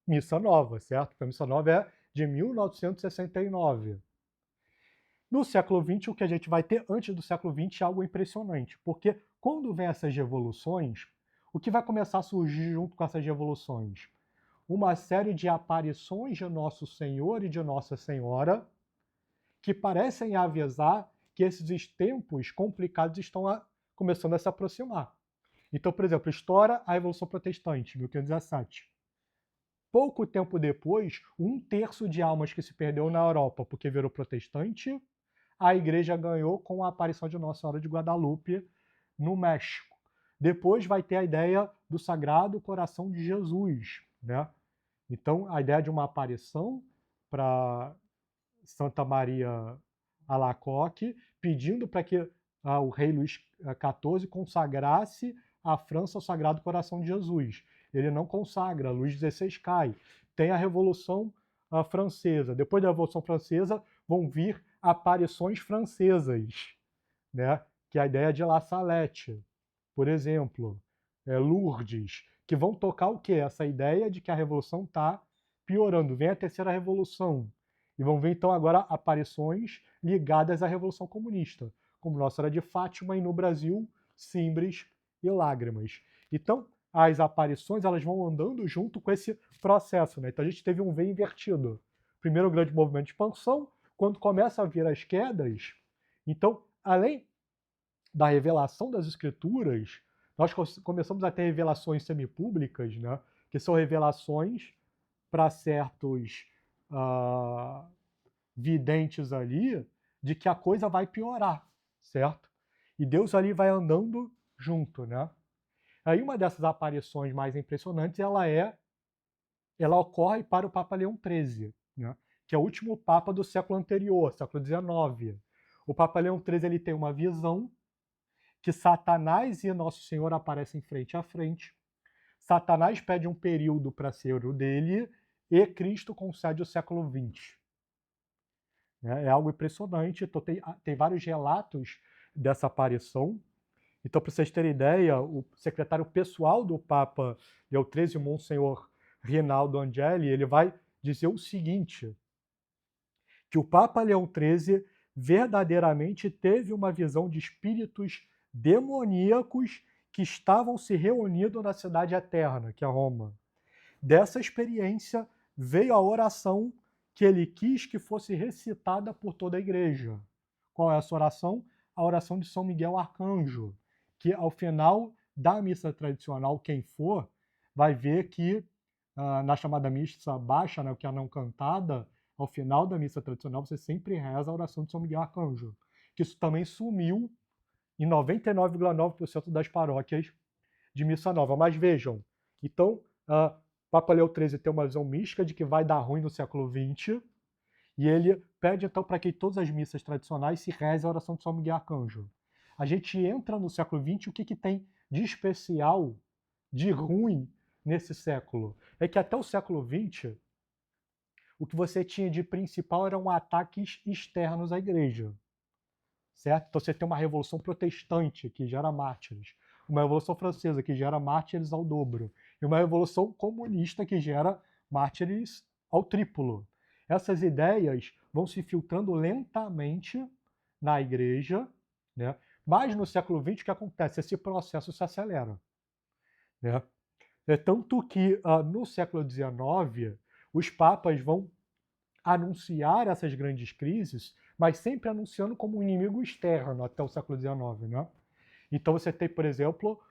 Missa Nova, certo? A Missa Nova é de 1969. No século XX, o que a gente vai ter antes do século XX é algo impressionante, porque quando vem essas revoluções, o que vai começar a surgir junto com essas revoluções? Uma série de aparições de Nosso Senhor e de Nossa Senhora que parecem avisar que esses tempos complicados estão começando a se aproximar. Então, por exemplo, estoura a Revolução Protestante, 1517. Pouco tempo depois, 1/3 de almas que se perdeu na Europa porque virou protestante, a igreja ganhou com a aparição de Nossa Senhora de Guadalupe no México. Depois vai ter a ideia do Sagrado Coração de Jesus, né? Então, a ideia de uma aparição para Santa Maria Alacoque, pedindo para que o rei Luís XIV consagrasse a França ao Sagrado Coração de Jesus. Ele não consagra, Luís XVI cai. Tem a Revolução Francesa. Depois da Revolução Francesa vão vir aparições francesas, né? Que é a ideia de La Salette, por exemplo, Lourdes, que vão tocar o quê? Essa ideia de que a Revolução está piorando. Vem a Terceira Revolução, e vão ver então agora aparições ligadas à Revolução Comunista, como Nossa Senhora de Fátima e no Brasil, Simbres e Lágrimas. Então, as aparições elas vão andando junto com esse processo, né? Então a gente teve um V invertido. Primeiro grande movimento de expansão, quando começa a vir as quedas, então, além da revelação das escrituras, nós começamos a ter revelações semipúblicas, né? Que são revelações para certos videntes ali, de que a coisa vai piorar, certo? E Deus ali vai andando junto, né? Aí uma dessas aparições mais impressionantes, ela ocorre para o Papa Leão XIII, né? Que é o último Papa do século anterior, século XIX. O Papa Leão XIII ele tem uma visão que Satanás e Nosso Senhor aparecem frente a frente. Satanás pede um período para ser o dele e Cristo concede o século XX. É algo impressionante. Então, tem vários relatos dessa aparição. Então, para vocês terem ideia, o secretário pessoal do Papa Leão XIII, Monsenhor Rinaldo Angeli, ele vai dizer o seguinte, que o Papa Leão XIII verdadeiramente teve uma visão de espíritos demoníacos que estavam se reunindo na cidade eterna, que é Roma. Dessa experiência veio a oração que ele quis que fosse recitada por toda a igreja. Qual é essa oração? A oração de São Miguel Arcanjo, que ao final da missa tradicional, quem for, vai ver que na chamada missa baixa, né, que é a não cantada, ao final da missa tradicional você sempre reza a oração de São Miguel Arcanjo, que isso também sumiu em 99,9% das paróquias de missa nova. Mas vejam, então, Papa Leão XIII tem uma visão mística de que vai dar ruim no século XX, e ele pede então para que todas as missas tradicionais se reze a oração de São Miguel Arcanjo. A gente entra no século XX, o que tem de especial, de ruim nesse século? É que até o século XX, o que você tinha de principal eram ataques externos à igreja, certo? Então você tem uma revolução protestante que gera mártires, uma revolução francesa que gera mártires ao dobro, e uma revolução comunista que gera mártires ao triplo. Essas ideias vão se filtrando lentamente na igreja, né? Mas no século XX o que acontece? Esse processo se acelera, né? É tanto que no século XIX os papas vão anunciar essas grandes crises, mas sempre anunciando como um inimigo externo até o século XIX, né? Então você tem, por exemplo,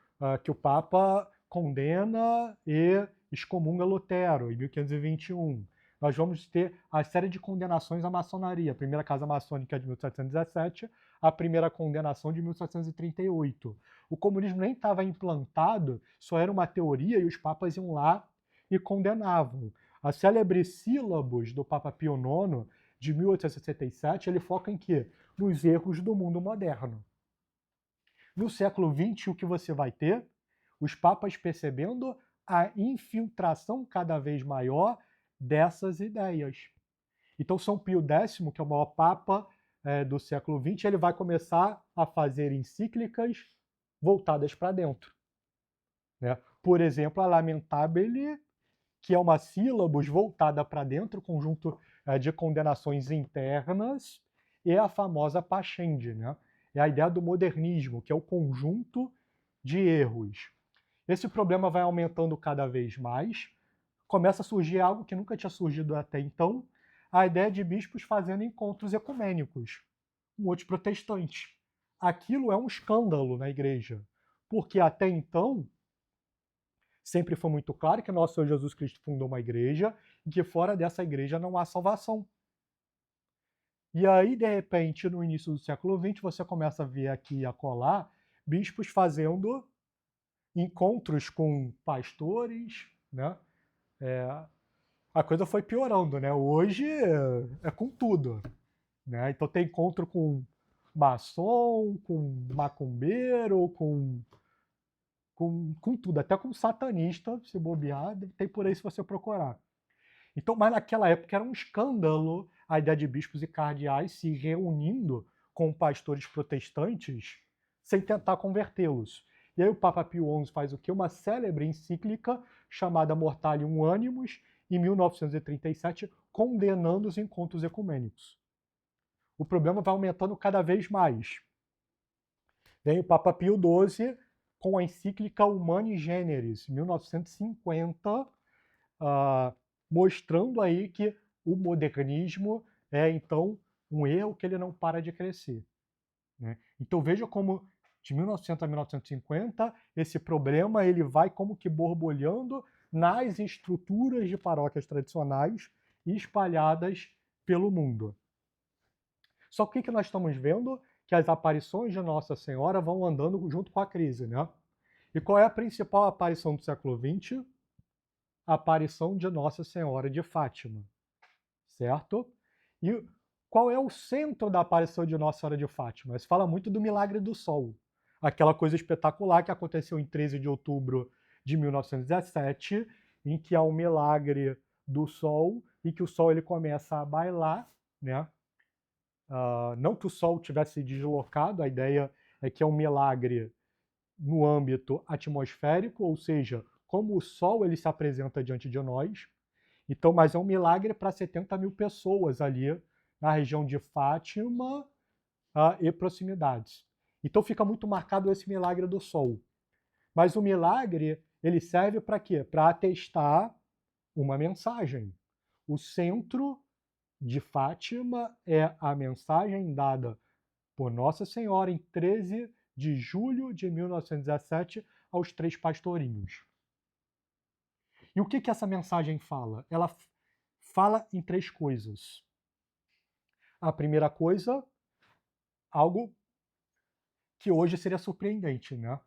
que o Papa condena e excomunga Lutero em 1521. Nós vamos ter a série de condenações à maçonaria. A primeira casa maçônica de 1717, a primeira condenação de 1738. O comunismo nem estava implantado, só era uma teoria e os papas iam lá e condenavam. A célebre sílabus do Papa Pio IX, de 1867, ele foca em quê? Nos erros do mundo moderno. No século XX, o que você vai ter? Os papas percebendo a infiltração cada vez maior dessas ideias. Então, São Pio X, que é o maior papa do século XX, ele vai começar a fazer encíclicas voltadas para dentro. Né? Por exemplo, a Lamentabile, que é uma sílabus voltada para dentro, conjunto de condenações internas, e a famosa Pascendi, né? É a ideia do modernismo, que é o conjunto de erros. Esse problema vai aumentando cada vez mais, começa a surgir algo que nunca tinha surgido até então, a ideia de bispos fazendo encontros ecumênicos com outros protestantes. Aquilo é um escândalo na igreja, porque até então sempre foi muito claro que nosso Senhor Jesus Cristo fundou uma igreja e que fora dessa igreja não há salvação. E aí, de repente, no início do século XX, você começa a ver aqui e acolá bispos fazendo encontros com pastores, né? A coisa foi piorando, né? Hoje é com tudo, né? Então tem encontro com maçom, com macumbeiro, com tudo, até com satanista, se bobear, tem por aí se você procurar. Então, mas naquela época era um escândalo a ideia de bispos e cardeais se reunindo com pastores protestantes sem tentar convertê-los. E aí o Papa Pio XI faz o quê? Uma célebre encíclica chamada Mortalium Animus, em 1937, condenando os encontros ecumênicos. O problema vai aumentando cada vez mais. Vem o Papa Pio XII com a encíclica Humani Generis, 1950, mostrando aí que o modernismo é, então, um erro que ele não para de crescer. Né? Então veja como, de 1900 a 1950, esse problema ele vai como que borbulhando nas estruturas de paróquias tradicionais espalhadas pelo mundo. Só que o que nós estamos vendo? Que as aparições de Nossa Senhora vão andando junto com a crise, né? E qual é a principal aparição do século XX? A aparição de Nossa Senhora de Fátima, certo? E qual é o centro da aparição de Nossa Senhora de Fátima? Se fala muito do milagre do sol, aquela coisa espetacular que aconteceu em 13 de outubro de 1917, em que há um milagre do sol e que o sol ele começa a bailar, né? Não que o sol tivesse deslocado, a ideia é que é um milagre no âmbito atmosférico, ou seja, como o sol ele se apresenta diante de nós. Então, mas é um milagre para 70 mil pessoas ali na região de Fátima e proximidades. Então fica muito marcado esse milagre do sol. Mas o milagre ele serve para quê? Para atestar uma mensagem. O centro de Fátima é a mensagem dada por Nossa Senhora em 13 de julho de 1917 aos 3 pastorinhos. E o que essa mensagem fala? Ela fala em 3 coisas. A primeira coisa, algo que hoje seria surpreendente, né?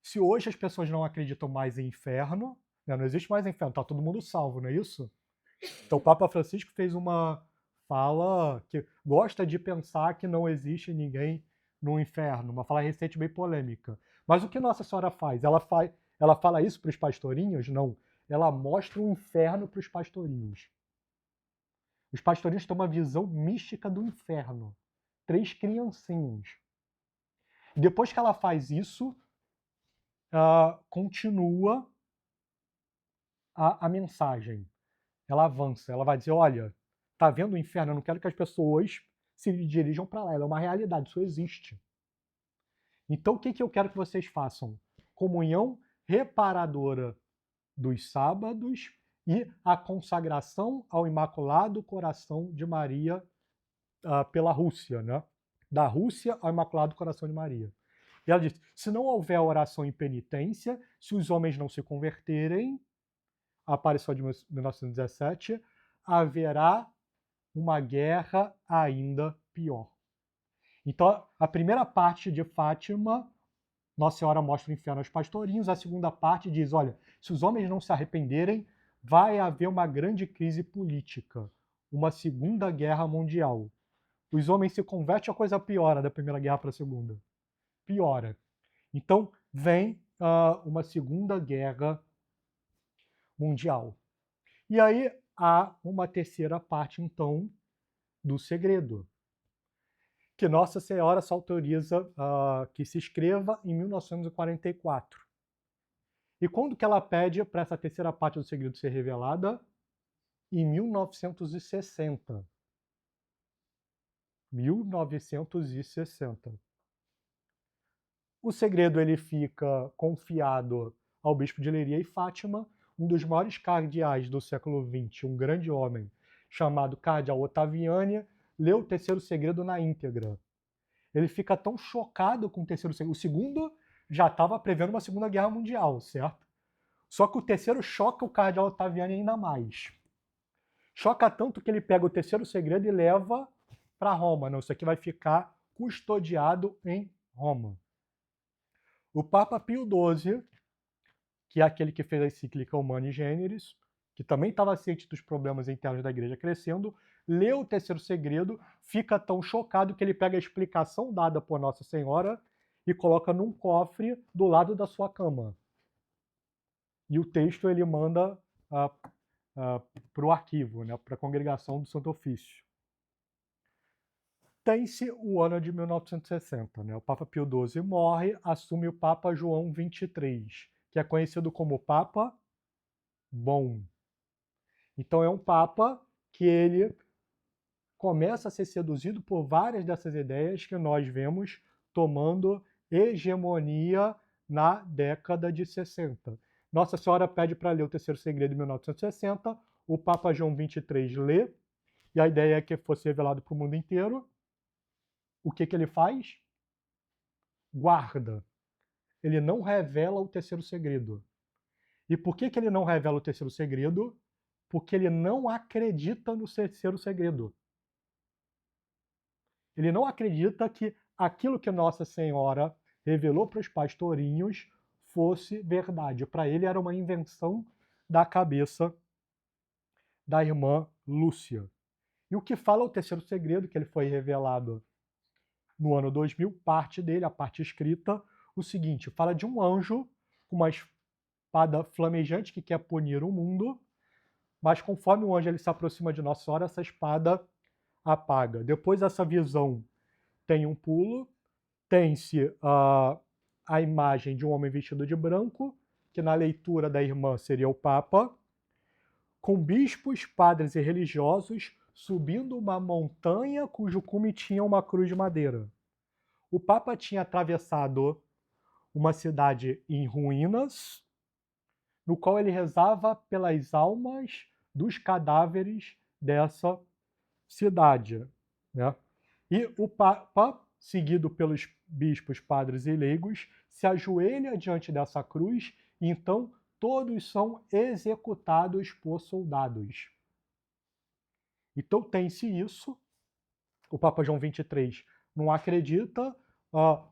Se hoje as pessoas não acreditam mais em inferno, né? Não existe mais inferno, está todo mundo salvo, não é isso? Então o Papa Francisco fez uma fala que gosta de pensar que não existe ninguém no inferno, uma fala recente bem polêmica. Mas o que Nossa Senhora faz? Ela fala isso para os pastorinhos? Não. Ela mostra o inferno para os pastorinhos. Os pastorinhos têm uma visão mística do inferno. 3 criancinhas. Depois que ela faz isso, continua a mensagem. Ela avança, ela vai dizer, olha, tá vendo o inferno? Eu não quero que as pessoas se dirijam para lá, ela é uma realidade, isso existe. Então o que eu quero que vocês façam? Comunhão reparadora dos sábados e a consagração ao Imaculado Coração de Maria pela Rússia, né? Da Rússia ao Imaculado Coração de Maria. E ela diz, se não houver oração e penitência, se os homens não se converterem, a aparição de 1917, haverá uma guerra ainda pior. Então, a primeira parte de Fátima, Nossa Senhora mostra o inferno aos pastorinhos, a segunda parte diz, olha, se os homens não se arrependerem, vai haver uma grande crise política. uma Segunda Guerra Mundial. Os homens se convertem, a coisa piora da Primeira Guerra para a Segunda. Piora. Então, vem uma Segunda Guerra Mundial. E aí há uma terceira parte, então, do segredo, que Nossa Senhora só autoriza que se escreva em 1944. E quando que ela pede para essa terceira parte do segredo ser revelada? Em 1960. 1960. O segredo ele fica confiado ao bispo de Leiria e Fátima, um dos maiores cardeais do século XX, um grande homem, chamado Cardeal Ottaviani, leu o terceiro segredo na íntegra. Ele fica tão chocado com o terceiro segredo. O segundo já estava prevendo uma Segunda Guerra Mundial, certo? Só que o terceiro choca o Cardeal Ottaviani ainda mais. Choca tanto que ele pega o terceiro segredo e leva para Roma. Não, isso aqui vai ficar custodiado em Roma. O Papa Pio XII, que é aquele que fez a encíclica Humani Generis, que também estava ciente dos problemas internos da igreja crescendo, lê o terceiro segredo, fica tão chocado que ele pega a explicação dada por Nossa Senhora e coloca num cofre do lado da sua cama. E o texto ele manda para o arquivo, né, para a congregação do Santo Ofício. Tem-se o ano de 1960. Né? O Papa Pio XII morre, assume o Papa João XXIII, que é conhecido como Papa Bom. Então é um Papa que ele começa a ser seduzido por várias dessas ideias que nós vemos tomando hegemonia na década de 60. Nossa Senhora pede para ler o terceiro segredo em 1960, o Papa João XXIII lê, e a ideia é que fosse revelado para o mundo inteiro. O que ele faz? Guarda. Ele não revela o terceiro segredo. E por que ele não revela o terceiro segredo? Porque ele não acredita no terceiro segredo. Ele não acredita que aquilo que Nossa Senhora revelou para os pastorinhos fosse verdade. Para ele era uma invenção da cabeça da irmã Lúcia. E o que fala o terceiro segredo, que ele foi revelado no ano 2000, parte dele, a parte escrita, o seguinte, fala de um anjo com uma espada flamejante que quer punir o mundo, mas conforme o anjo ele se aproxima de Nossa Senhora, essa espada apaga. Depois dessa visão tem um pulo, tem-se a imagem de um homem vestido de branco, que na leitura da irmã seria o Papa, com bispos, padres e religiosos subindo uma montanha cujo cume tinha uma cruz de madeira. O Papa tinha atravessado uma cidade em ruínas, no qual ele rezava pelas almas dos cadáveres dessa cidade. Né? E o Papa, seguido pelos bispos, padres e leigos, se ajoelha diante dessa cruz e então todos são executados por soldados. Então tem-se isso. O Papa João XXIII não acredita,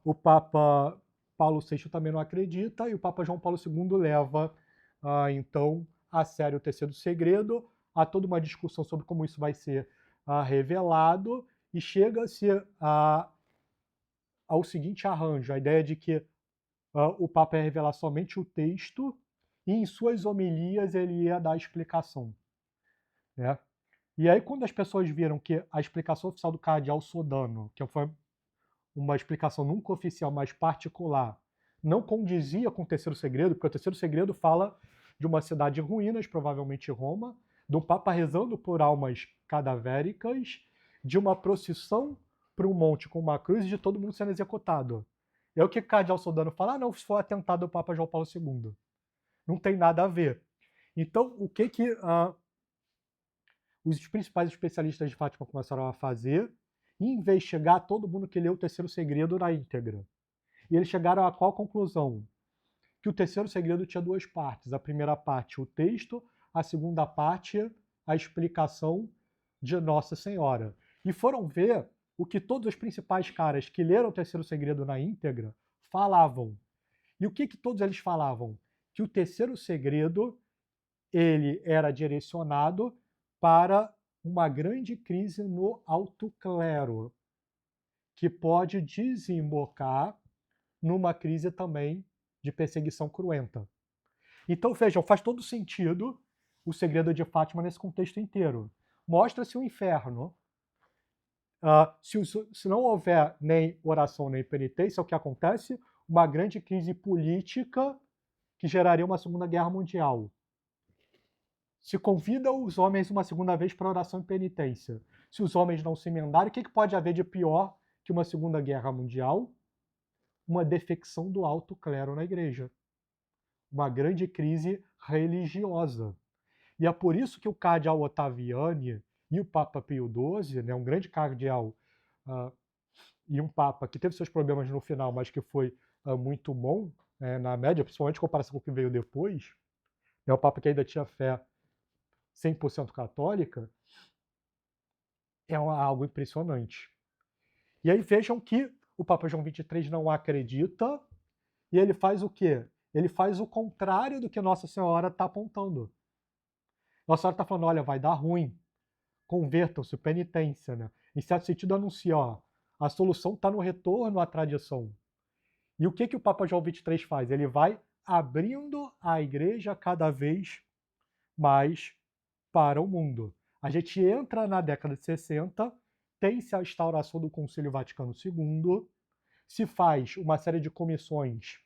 o Papa Paulo VI também não acredita, e o Papa João Paulo II leva, então, a sério o terceiro segredo, há toda uma discussão sobre como isso vai ser revelado, e chega-se ao seguinte arranjo, a ideia de que o Papa ia revelar somente o texto, e em suas homilias ele ia dar a explicação. Né? E aí, quando as pessoas viram que a explicação oficial do cardeal Sodano, que foi uma explicação nunca oficial, mas particular, não condizia com o terceiro segredo, porque o terceiro segredo fala de uma cidade em ruínas, provavelmente Roma, do Papa rezando por almas cadavéricas, de uma procissão para um monte com uma cruz e de todo mundo sendo executado. E aí o que o cardeal Sodano fala? Não, isso foi atentado ao Papa João Paulo II. Não tem nada a ver. Então, o que os principais especialistas de Fátima começaram a fazer? Investigar todo mundo que leu o terceiro segredo na íntegra. E eles chegaram a qual conclusão? Que o terceiro segredo tinha duas partes. A primeira parte, o texto, a segunda parte, a explicação de Nossa Senhora. E foram ver o que todos os principais caras que leram o terceiro segredo na íntegra falavam. E o que todos eles falavam? Que o terceiro segredo ele era direcionado para uma grande crise no alto clero, que pode desembocar numa crise também de perseguição cruenta. Então, vejam, faz todo sentido o segredo de Fátima nesse contexto inteiro. Mostra-se o inferno. Se não houver nem oração nem penitência, o que acontece? Uma grande crise política que geraria uma Segunda Guerra Mundial. Se convida os homens uma segunda vez para oração e penitência. Se os homens não se emendarem, o que pode haver de pior que uma Segunda Guerra Mundial? Uma defecção do alto clero na igreja. Uma grande crise religiosa. E é por isso que o cardeal Ottaviani e o Papa Pio XII, né, um grande cardeal e um Papa que teve seus problemas no final, mas que foi muito bom na média, principalmente em comparação com o que veio depois, o Papa que ainda tinha fé 100% católica, é algo impressionante. E aí vejam que o Papa João XXIII não acredita e ele faz o quê? Ele faz o contrário do que Nossa Senhora está apontando. Nossa Senhora está falando, olha, vai dar ruim, convertam-se, penitência, né? Em certo sentido, anuncia, ó, a solução está no retorno à tradição. E o que o Papa João XXIII faz? Ele vai abrindo a igreja cada vez mais para o mundo. A gente entra na década de 60, tem-se a instauração do Concílio Vaticano II, se faz uma série de comissões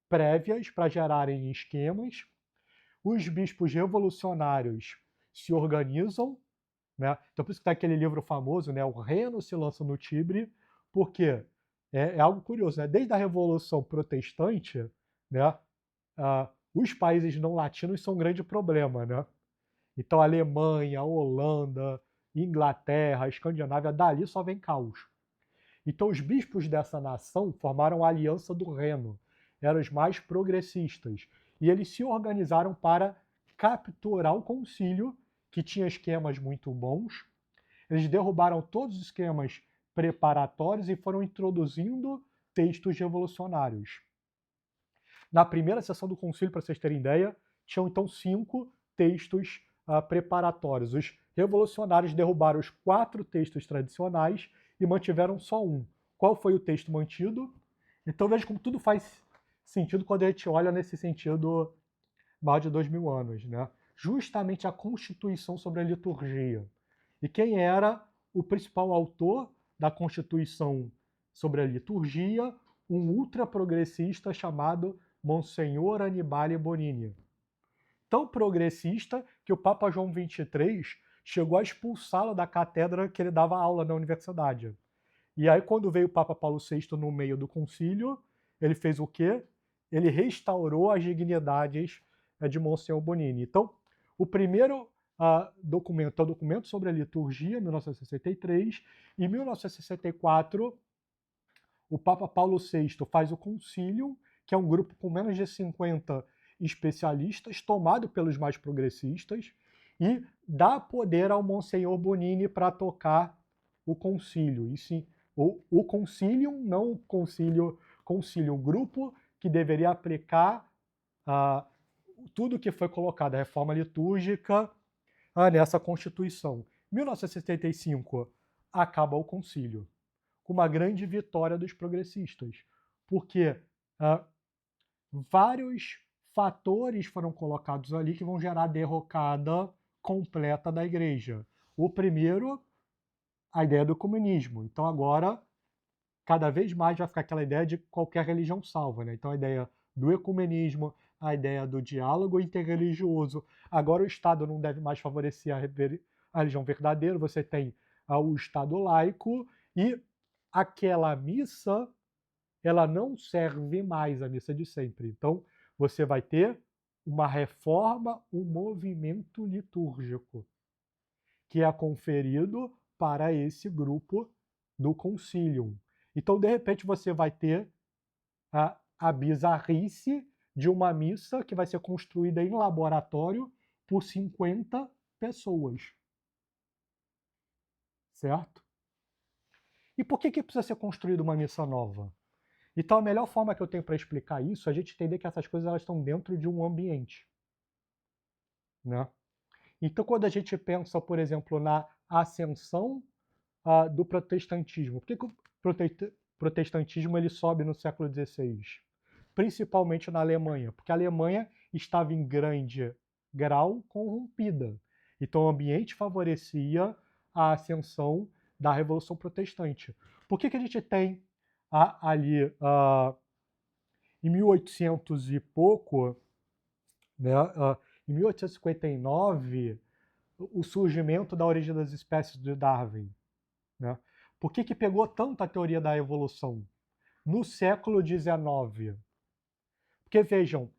prévias para gerarem esquemas, os bispos revolucionários se organizam, né? Então por isso que está aquele livro famoso, né? O Reno se lança no Tibre, porque é algo curioso, né? Desde a Revolução Protestante, né? Os países não latinos são um grande problema, né? Então a Alemanha, a Holanda, Inglaterra, a Escandinávia, dali só vem caos. Então os bispos dessa nação formaram a Aliança do Reno, eram os mais progressistas, e eles se organizaram para capturar o concílio, que tinha esquemas muito bons. Eles derrubaram todos os esquemas preparatórios e foram introduzindo textos revolucionários. Na primeira sessão do concílio, para vocês terem ideia, tinham então 5 textos preparatórios. Os revolucionários derrubaram os 4 textos tradicionais e mantiveram só um. Qual foi o texto mantido? Então veja como tudo faz sentido quando a gente olha nesse sentido mais de 2000 anos, né? Justamente a Constituição sobre a liturgia. E quem era o principal autor da Constituição sobre a liturgia? Um ultraprogressista chamado Monsenhor Annibale Bonini. Tão progressista que o Papa João XXIII chegou a expulsá-lo da cátedra que ele dava aula na universidade. E aí, quando veio o Papa Paulo VI no meio do concílio, ele fez o quê? Ele restaurou as dignidades de Monsenhor Bonini. Então, o primeiro documento é o documento sobre a liturgia, 1963. Em 1964, o Papa Paulo VI faz o concílio, que é um grupo com menos de 50 especialistas, tomado pelos mais progressistas, e dá poder ao Monsenhor Bonini para tocar o concílio. E sim, o concílio, não o concílio, o grupo que deveria aplicar tudo que foi colocado, a reforma litúrgica, nessa Constituição. Em 1975, acaba o concílio, com uma grande vitória dos progressistas, porque vários fatores foram colocados ali que vão gerar a derrocada completa da igreja. O primeiro, a ideia do comunismo. Então agora, cada vez mais vai ficar aquela ideia de qualquer religião salva, né? Então a ideia do ecumenismo, a ideia do diálogo interreligioso. Agora o Estado não deve mais favorecer a religião verdadeira, você tem o Estado laico e aquela missa, ela não serve mais a missa de sempre. Então você vai ter uma reforma, um movimento litúrgico, que é conferido para esse grupo do concílio. Então, de repente, você vai ter a bizarrice de uma missa que vai ser construída em laboratório por 50 pessoas. Certo? E por que precisa ser construída uma missa nova? Então, a melhor forma que eu tenho para explicar isso é a gente entender que essas coisas elas estão dentro de um ambiente. Né? Então, quando a gente pensa, por exemplo, na ascensão do protestantismo, por que o protestantismo ele sobe no século XVI? Principalmente na Alemanha, porque a Alemanha estava em grande grau corrompida. Então, o ambiente favorecia a ascensão da Revolução Protestante. Por que a gente tem ali, em 1800 e pouco, né, em 1859, o surgimento da origem das espécies de Darwin? Né? Por que pegou tanto a teoria da evolução? No século XIX. Porque, vejam,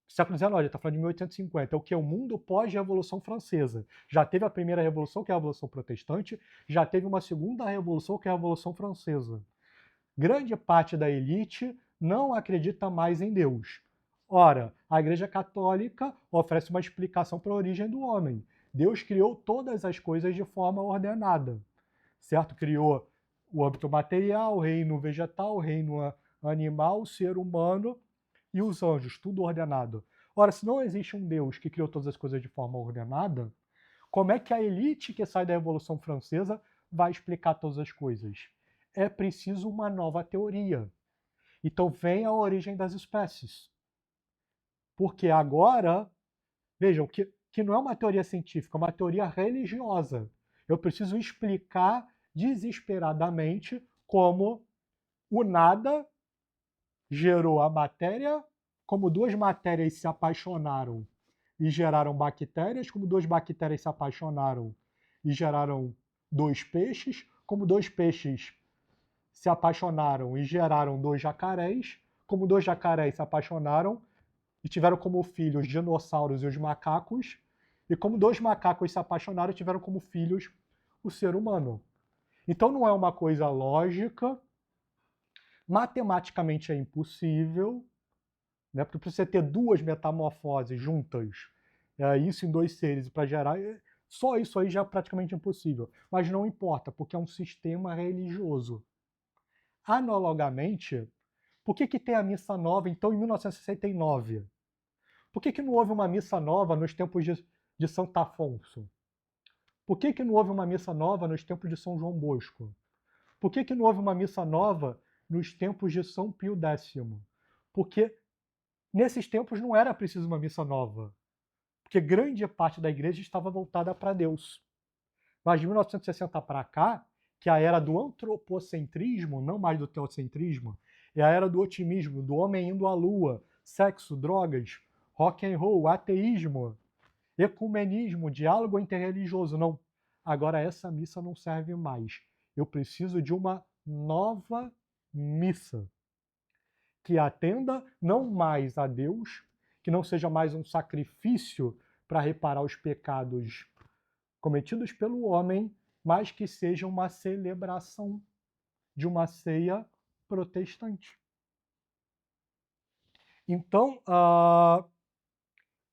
século XIX, está falando de 1850, é o que? O mundo pós-Revolução Francesa. Já teve a primeira revolução, que é a Revolução Protestante, já teve uma segunda revolução, que é a Revolução Francesa. Grande parte da elite não acredita mais em Deus. Ora, a Igreja Católica oferece uma explicação para a origem do homem. Deus criou todas as coisas de forma ordenada, certo? Criou o âmbito material, o reino vegetal, o reino animal, o ser humano e os anjos, tudo ordenado. Ora, se não existe um Deus que criou todas as coisas de forma ordenada, como é que a elite que sai da Revolução Francesa vai explicar todas as coisas? É preciso uma nova teoria. Então vem a origem das espécies. Porque agora, vejam, que não é uma teoria científica, é uma teoria religiosa. Eu preciso explicar desesperadamente como o nada gerou a matéria, como duas matérias se apaixonaram e geraram bactérias, como duas bactérias se apaixonaram e geraram dois peixes, como dois peixes se apaixonaram e geraram dois jacarés, como dois jacarés se apaixonaram e tiveram como filhos os dinossauros e os macacos, e como dois macacos se apaixonaram e tiveram como filhos o ser humano. Então não é uma coisa lógica, matematicamente é impossível, né? Porque para você ter duas metamorfoses juntas, isso em dois seres para gerar, só isso aí já é praticamente impossível. Mas não importa, porque é um sistema religioso. Analogamente, por que tem a missa nova, então, em 1969? Por que não houve uma missa nova nos tempos de Santo Afonso? Por que não houve uma missa nova nos tempos de São João Bosco? Por que não houve uma missa nova nos tempos de São Pio X? Porque nesses tempos não era preciso uma missa nova, porque grande parte da igreja estava voltada para Deus. Mas de 1960 para cá, que é a era do antropocentrismo, não mais do teocentrismo, é a era do otimismo, do homem indo à lua, sexo, drogas, rock and roll, ateísmo, ecumenismo, diálogo interreligioso. Não, agora essa missa não serve mais. Eu preciso de uma nova missa que atenda não mais a Deus, que não seja mais um sacrifício para reparar os pecados cometidos pelo homem, mas que seja uma celebração de uma ceia protestante. Então,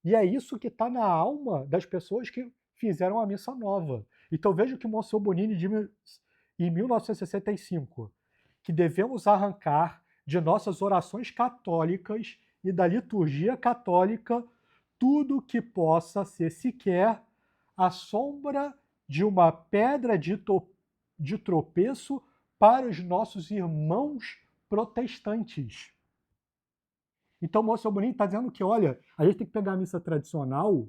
e é isso que está na alma das pessoas que fizeram a missa nova. Então veja o que Monsignor Bonini diz em 1965, que devemos arrancar de nossas orações católicas e da liturgia católica tudo que possa ser sequer a sombra de uma pedra de tropeço para os nossos irmãos protestantes. Então, o Monsignor Bonini está dizendo que, olha, a gente tem que pegar a missa tradicional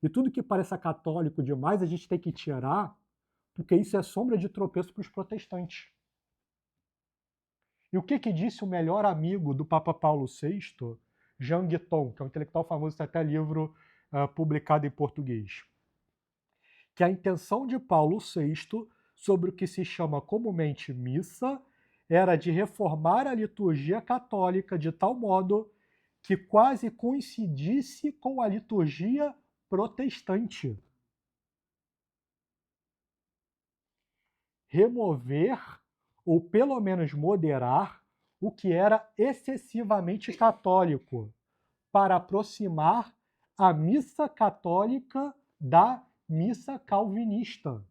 e tudo que pareça católico demais a gente tem que tirar, porque isso é sombra de tropeço para os protestantes. E o que disse o melhor amigo do Papa Paulo VI, Jean Guiton, que é um intelectual famoso, tem até livro publicado em português? Que a intenção de Paulo VI sobre o que se chama comumente missa era de reformar a liturgia católica de tal modo que quase coincidisse com a liturgia protestante. Remover, ou pelo menos moderar, o que era excessivamente católico, para aproximar a missa católica da missa calvinista.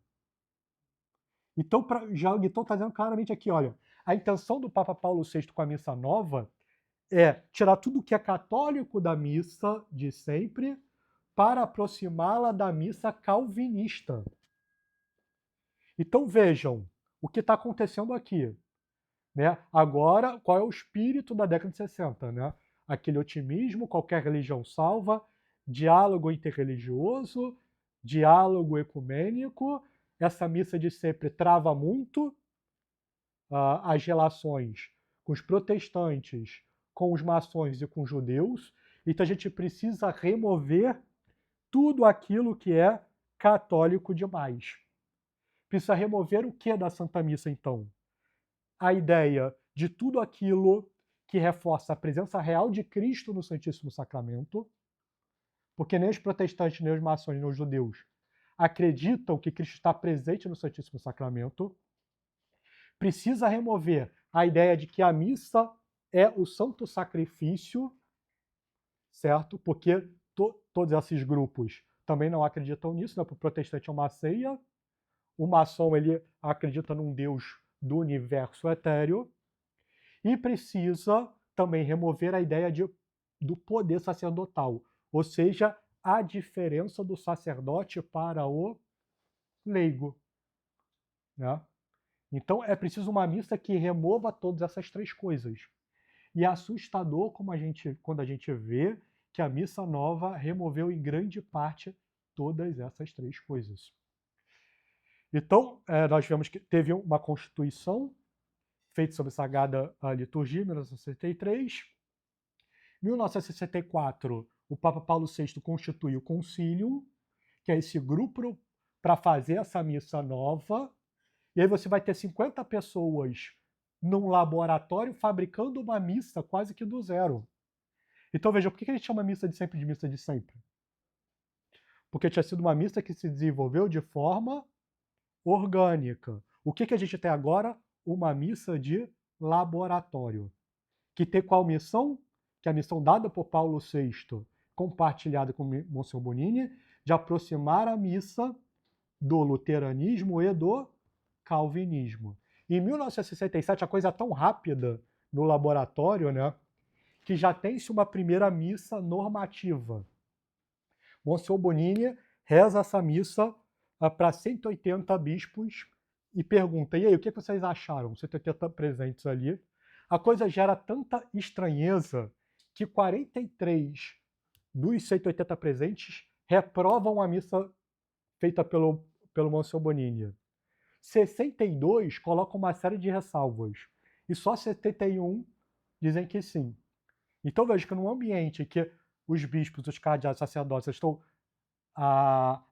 Então, já o Guiton está dizendo claramente aqui, olha, a intenção do Papa Paulo VI com a missa nova é tirar tudo que é católico da missa de sempre para aproximá-la da missa calvinista. Então vejam o que está acontecendo aqui. Né? Agora, qual é o espírito da década de 60? Né? Aquele otimismo, qualquer religião salva, diálogo interreligioso, diálogo ecumênico. Essa missa de sempre trava muito as relações com os protestantes, com os maçons e com os judeus. Então a gente precisa remover tudo aquilo que é católico demais. Precisa remover o que da Santa Missa, então? A ideia de tudo aquilo que reforça a presença real de Cristo no Santíssimo Sacramento, porque nem os protestantes, nem os maçons, nem os judeus acreditam que Cristo está presente no Santíssimo Sacramento. Precisa remover a ideia de que a missa é o santo sacrifício, certo? Porque todos esses grupos também não acreditam nisso, né? Para o protestante é uma ceia, o maçom ele acredita num Deus do universo etéreo, e precisa também remover a ideia do poder sacerdotal, ou seja, a diferença do sacerdote para o leigo. Né? Então é preciso uma missa que remova todas essas três coisas. E é assustador quando a gente vê que a missa nova removeu em grande parte todas essas três coisas. Então, nós vemos que teve uma constituição feita sobre a Sagrada Liturgia, em 1963. Em 1964, o Papa Paulo VI constitui o Concilium, que é esse grupo para fazer essa missa nova. E aí você vai ter 50 pessoas num laboratório fabricando uma missa quase que do zero. Então veja, por que a gente chama missa de sempre de missa de sempre? Porque tinha sido uma missa que se desenvolveu de forma orgânica. O que a gente tem agora? Uma missa de laboratório. Que tem qual missão? Que é a missão dada por Paulo VI, compartilhada com Monsenhor Bonini, de aproximar a missa do luteranismo e do calvinismo. Em 1967, a coisa é tão rápida no laboratório, né, que já tem-se uma primeira missa normativa. Monsenhor Bonini reza essa missa para 180 bispos e pergunta: e aí, o que vocês acharam? 180 presentes ali. A coisa gera tanta estranheza que 43 dos 180 presentes reprovam a missa feita pelo Monsenhor Bonini. 62 colocam uma série de ressalvas. E só 71 dizem que sim. Então veja que num ambiente que os bispos, os cardeais, os sacerdotes estão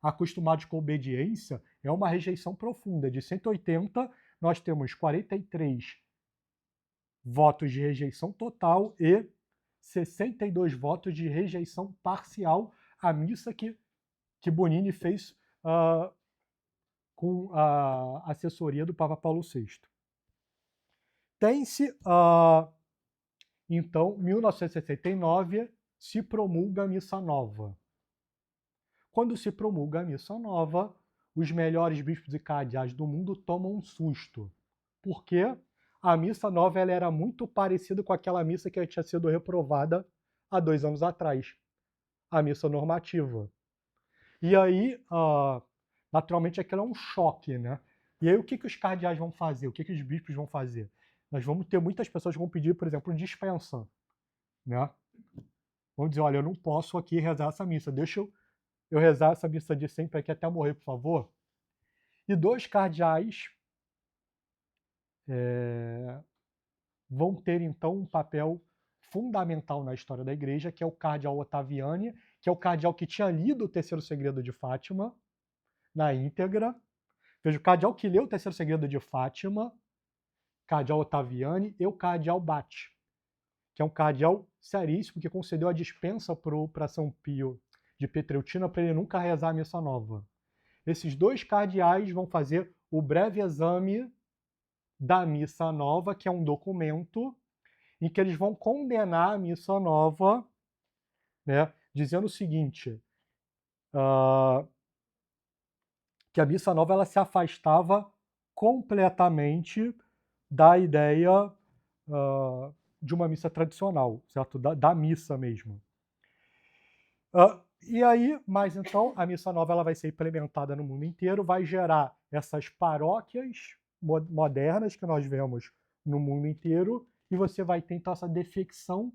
acostumados com obediência, é uma rejeição profunda. De 180, nós temos 43 votos de rejeição total e 62 votos de rejeição parcial à missa que Bonini fez com a assessoria do Papa Paulo VI. Tem-se, então, 1969, se promulga a missa nova. Quando se promulga a missa nova, os melhores bispos e cardeais do mundo tomam um susto. Por quê? A missa nova ela era muito parecida com aquela missa que tinha sido reprovada há 2 anos atrás, a missa normativa. E aí, naturalmente, aquilo é um choque, né? E aí, o que os cardeais vão fazer? O que os bispos vão fazer? Nós vamos ter muitas pessoas que vão pedir, por exemplo, dispensa, né? Vão dizer, olha, eu não posso aqui rezar essa missa, deixa eu rezar essa missa de sempre aqui até morrer, por favor. E 2 cardeais vão ter, então, um papel fundamental na história da igreja, que é o cardeal Ottaviani, que é o cardeal que tinha lido o Terceiro Segredo de Fátima, na íntegra. Veja, o cardeal que leu o Terceiro Segredo de Fátima, cardeal Ottaviani, e o cardeal Batti, que é um cardeal seríssimo, que concedeu a dispensa para São Pio de Pietrelcina para ele nunca rezar a missa nova. Esses 2 cardeais vão fazer o breve exame da missa nova, que é um documento em que eles vão condenar a missa nova, né, dizendo o seguinte, que a missa nova ela se afastava completamente da ideia de uma missa tradicional, certo? Da missa mesmo. E aí, mas então, a missa nova ela vai ser implementada no mundo inteiro, vai gerar essas paróquias modernas que nós vemos no mundo inteiro, e você vai ter então essa defecção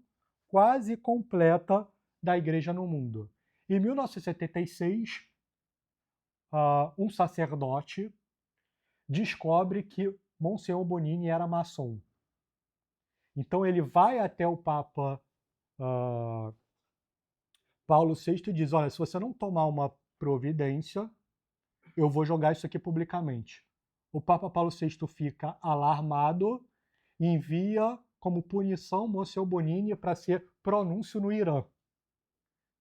quase completa da igreja no mundo. Em 1976, um sacerdote descobre que Monsenhor Bonini era maçom. Então ele vai até o Papa Paulo VI e diz: olha, se você não tomar uma providência, eu vou jogar isso aqui publicamente. O Papa Paulo VI fica alarmado e envia como punição Monsenhor Bonini para ser pronúncio no Irã.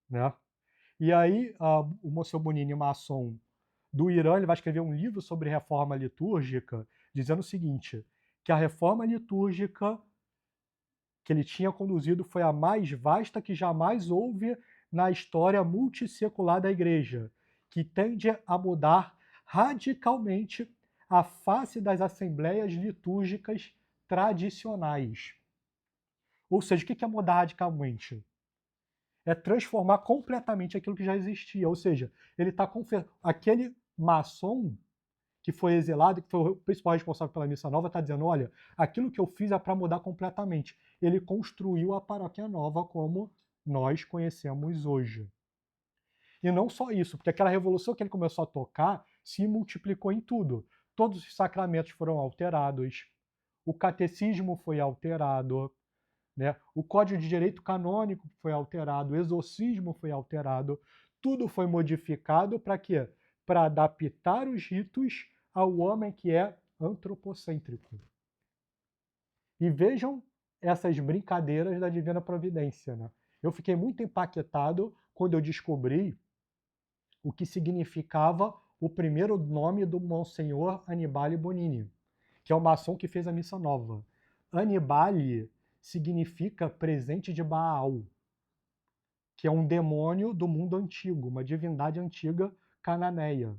Né? E aí o Monsenhor Bonini, maçom do Irã, ele vai escrever um livro sobre reforma litúrgica, dizendo o seguinte, que a reforma litúrgica que ele tinha conduzido foi a mais vasta que jamais houve na história multissecular da Igreja, que tende a mudar radicalmente a face das assembleias litúrgicas tradicionais. Ou seja, o que é mudar radicalmente? É transformar completamente aquilo que já existia. Ou seja, ele está aquele maçom que foi exilado, que foi o principal responsável pela missa nova, está dizendo, olha, aquilo que eu fiz é para mudar completamente. Ele construiu a paróquia nova como nós conhecemos hoje. E não só isso, porque aquela revolução que ele começou a tocar se multiplicou em tudo. Todos os sacramentos foram alterados, o catecismo foi alterado, né? O Código de Direito Canônico foi alterado, o exorcismo foi alterado, tudo foi modificado para quê? Para adaptar os ritos ao homem que é antropocêntrico. E vejam essas brincadeiras da Divina Providência. Né? Eu fiquei muito empaquetado quando eu descobri o que significava o primeiro nome do Monsenhor Annibale Bonini, que é o maçom que fez a Missa Nova. Annibale significa presente de Baal, que é um demônio do mundo antigo, uma divindade antiga cananeia.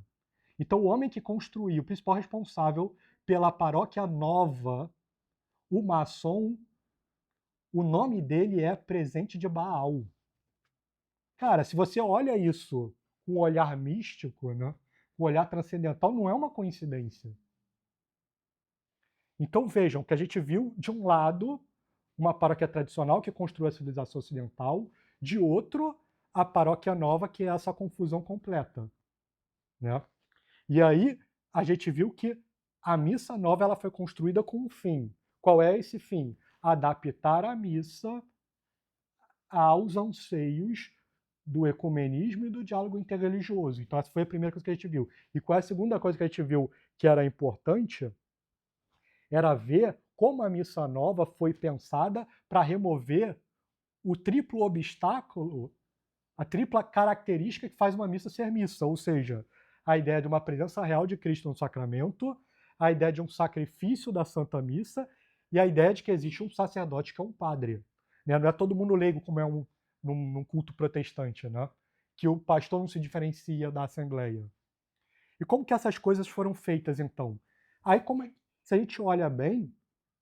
Então, o homem que construiu, o principal responsável pela paróquia nova, o maçom, o nome dele é presente de Baal. Cara, se você olha isso com um olhar místico, né, com um olhar transcendental, não é uma coincidência. Então vejam que a gente viu, de um lado, uma paróquia tradicional que construiu a civilização ocidental, de outro, a paróquia nova, que é essa confusão completa. Né? E aí a gente viu que a missa nova ela foi construída com um fim. Qual é esse fim? Adaptar a missa aos anseios do ecumenismo e do diálogo interreligioso. Então essa foi a primeira coisa que a gente viu. E qual é a segunda coisa que a gente viu que era importante? Era ver como a missa nova foi pensada para remover o triplo obstáculo, a tripla característica que faz uma missa ser missa, ou seja, a ideia de uma presença real de Cristo no sacramento, a ideia de um sacrifício da Santa Missa e a ideia de que existe um sacerdote que é um padre. Né? Não é todo mundo leigo como é num culto protestante, né? Que o pastor não se diferencia da assembleia. E como que essas coisas foram feitas, então? Aí, se a gente olha bem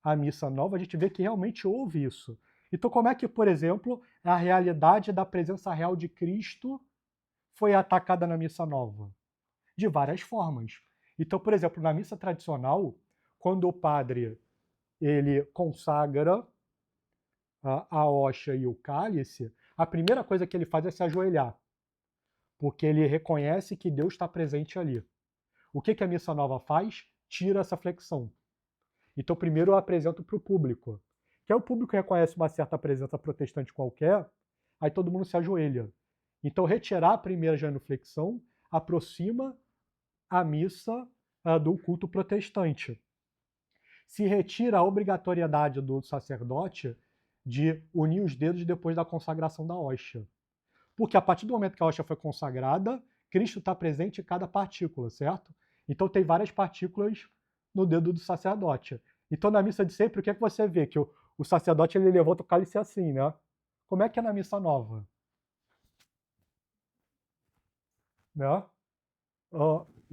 a missa nova, a gente vê que realmente houve isso. Então, como é que, por exemplo, a realidade da presença real de Cristo foi atacada na missa nova? De várias formas. Então, por exemplo, na missa tradicional, quando o padre ele consagra a hóstia e o cálice, a primeira coisa que ele faz é se ajoelhar, porque ele reconhece que Deus está presente ali. O que a missa nova faz? Tira essa flexão. Então, primeiro eu apresento para o público. Que aí o público reconhece uma certa presença protestante qualquer, aí todo mundo se ajoelha. Então, retirar a primeira genuflexão aproxima a missa do culto protestante. Se retira a obrigatoriedade do sacerdote de unir os dedos depois da consagração da hóstia. Porque a partir do momento que a hóstia foi consagrada, Cristo está presente em cada partícula, certo? Então tem várias partículas no dedo do sacerdote. Então na missa de sempre, o que é que você vê? Que o sacerdote ele levanta o cálice assim, né? Como é que é na missa nova? Né?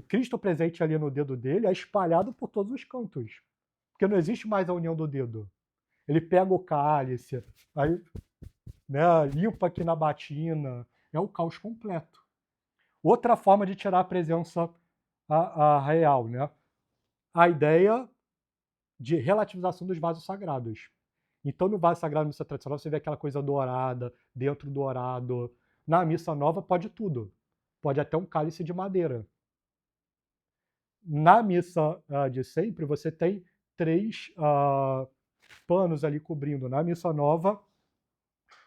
Cristo presente ali no dedo dele é espalhado por todos os cantos. Porque não existe mais a união do dedo. Ele pega o cálice, aí, né, limpa aqui na batina, é o caos completo. Outra forma de tirar a presença a real, né? A ideia de relativização dos vasos sagrados. Então, no vaso sagrado, na missa tradicional, você vê aquela coisa dourada, dentro do dourado. Na missa nova, pode tudo. Pode até um cálice de madeira. Na missa de sempre, você tem 3 panos ali cobrindo. Na missa nova,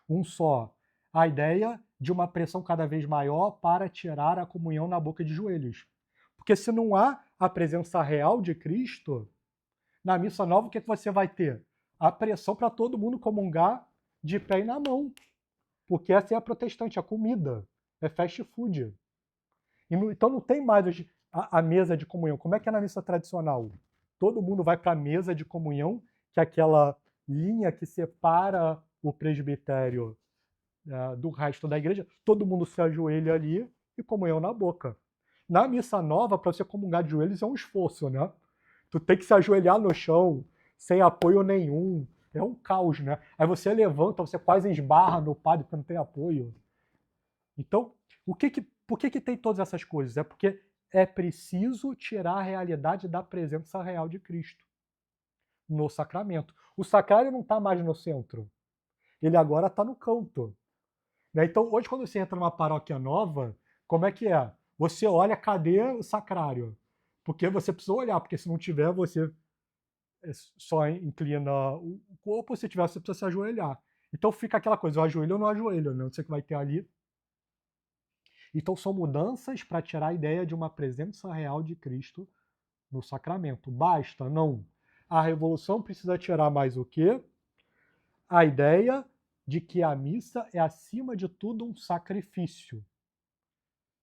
um só. A ideia de uma pressão cada vez maior para tirar a comunhão na boca de joelhos. Porque se não há a presença real de Cristo, na missa nova, o que você vai ter? A pressão para todo mundo comungar de pé e na mão. Porque essa é a protestante, a comida. É fast food. Então não tem mais a mesa de comunhão. Como é que é na missa tradicional? Todo mundo vai para a mesa de comunhão, que é aquela linha que separa o presbitério do resto da igreja. Todo mundo se ajoelha ali e comunhão na boca. Na missa nova, para você comungar de joelhos é um esforço, né? Tu tem que se ajoelhar no chão, sem apoio nenhum. É um caos, né? Aí você levanta, você quase esbarra no padre porque não tem apoio. Então, por que tem todas essas coisas? É porque é preciso tirar a realidade da presença real de Cristo no sacramento. O sacrário não está mais no centro. Ele agora está no canto. Né? Então, hoje, quando você entra numa paróquia nova, como é que é? Você olha, cadê o sacrário? Porque você precisa olhar, porque se não tiver, você só inclina o corpo, se tiver, você precisa se ajoelhar. Então fica aquela coisa, eu ajoelho ou não ajoelho, né? Não sei o que vai ter ali. Então são mudanças para tirar a ideia de uma presença real de Cristo no sacramento. Basta? Não. A revolução precisa tirar mais o quê? A ideia de que a missa é, acima de tudo, um sacrifício.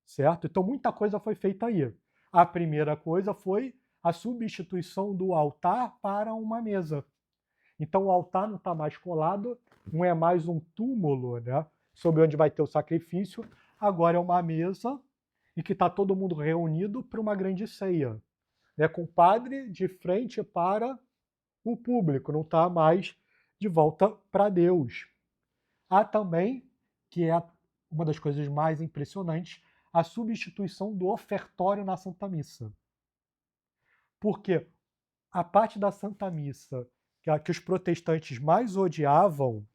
Certo? Então muita coisa foi feita aí. A primeira coisa foi a substituição do altar para uma mesa. Então o altar não está mais colado, não é mais um túmulo, né, sobre onde vai ter o sacrifício, agora é uma mesa em que está todo mundo reunido para uma grande ceia, né, com o padre de frente para o público, não está mais de volta para Deus. Há também, que é uma das coisas mais impressionantes, a substituição do ofertório na Santa Missa. Porque a parte da Santa Missa que os protestantes mais odiavam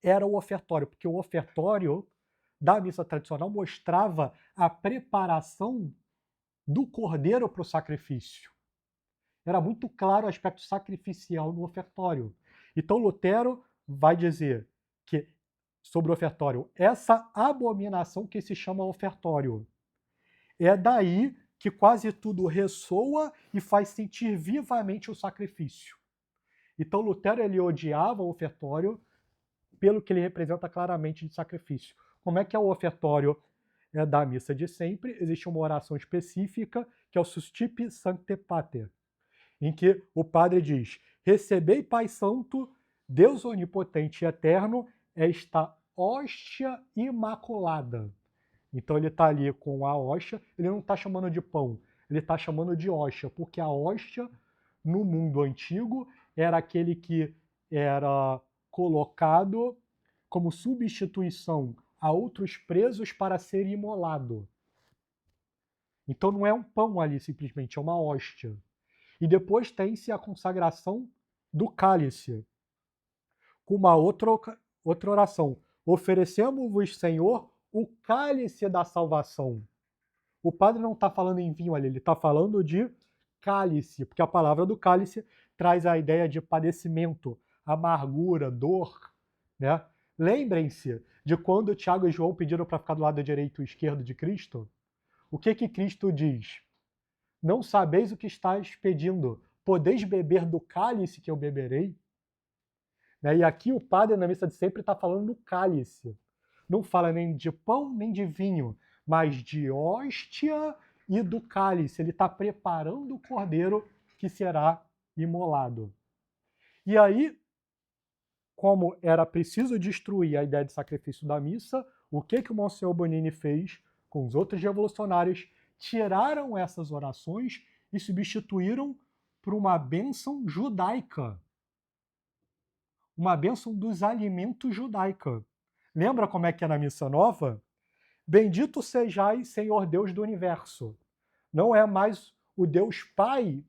era o ofertório, porque o ofertório da missa tradicional mostrava a preparação do cordeiro para o sacrifício. Era muito claro o aspecto sacrificial no ofertório. Então Lutero vai dizer que sobre o ofertório, essa abominação que se chama ofertório. É daí que quase tudo ressoa e faz sentir vivamente o sacrifício. Então Lutero ele odiava o ofertório pelo que ele representa claramente de sacrifício. Como é que é o ofertório da missa de sempre? Existe uma oração específica que é o Sustipe Sancte Pater, em que o padre diz: recebei, Pai Santo, Deus onipotente e eterno, esta hóstia imaculada. Então ele está ali com a hóstia, ele não está chamando de pão, ele está chamando de hóstia, porque a hóstia, no mundo antigo, era aquele que era colocado como substituição a outros presos para ser imolado. Então não é um pão ali simplesmente, é uma hóstia. E depois tem-se a consagração do cálice, com uma outra oração. Oferecemos-vos, Senhor, o cálice da salvação. O padre não está falando em vinho ali, ele está falando de cálice, porque a palavra do cálice traz a ideia de padecimento, amargura, dor. Né? Lembrem-se de quando Tiago e João pediram para ficar do lado direito e esquerdo de Cristo. O que Cristo diz? Não sabeis o que estáis pedindo. Podeis beber do cálice que eu beberei? Né? E aqui o padre, na missa de sempre, está falando do cálice. Não fala nem de pão, nem de vinho, mas de hóstia e do cálice. Ele está preparando o cordeiro que será imolado. E aí, como era preciso destruir a ideia de sacrifício da missa, o que o Monsenhor Bonini fez com os outros revolucionários? Tiraram essas orações e substituíram por uma bênção judaica. Uma bênção dos alimentos judaica. Lembra como é que é na Missa Nova? Bendito sejais, Senhor Deus do Universo. Não é mais o Deus Pai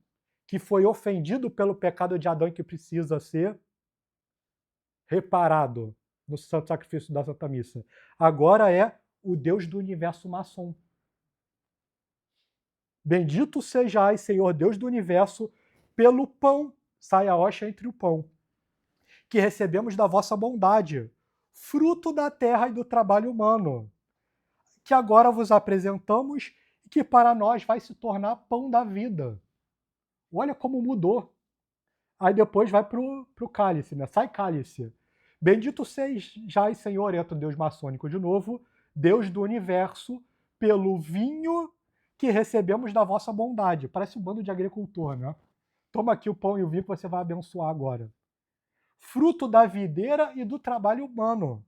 que foi ofendido pelo pecado de Adão e que precisa ser reparado no santo sacrifício da Santa Missa. Agora é o Deus do Universo maçom. Bendito sejais, Senhor Deus do Universo, pelo pão, sai a hoxa entre o pão, que recebemos da vossa bondade, fruto da terra e do trabalho humano, que agora vos apresentamos e que para nós vai se tornar pão da vida. Olha como mudou. Aí depois vai para o cálice, né? Sai cálice. Bendito sejais, Senhor, entra o Deus maçônico de novo, Deus do universo, pelo vinho que recebemos da vossa bondade. Parece um bando de agricultor, né? Toma aqui o pão e o vinho que você vai abençoar agora. Fruto da videira e do trabalho humano,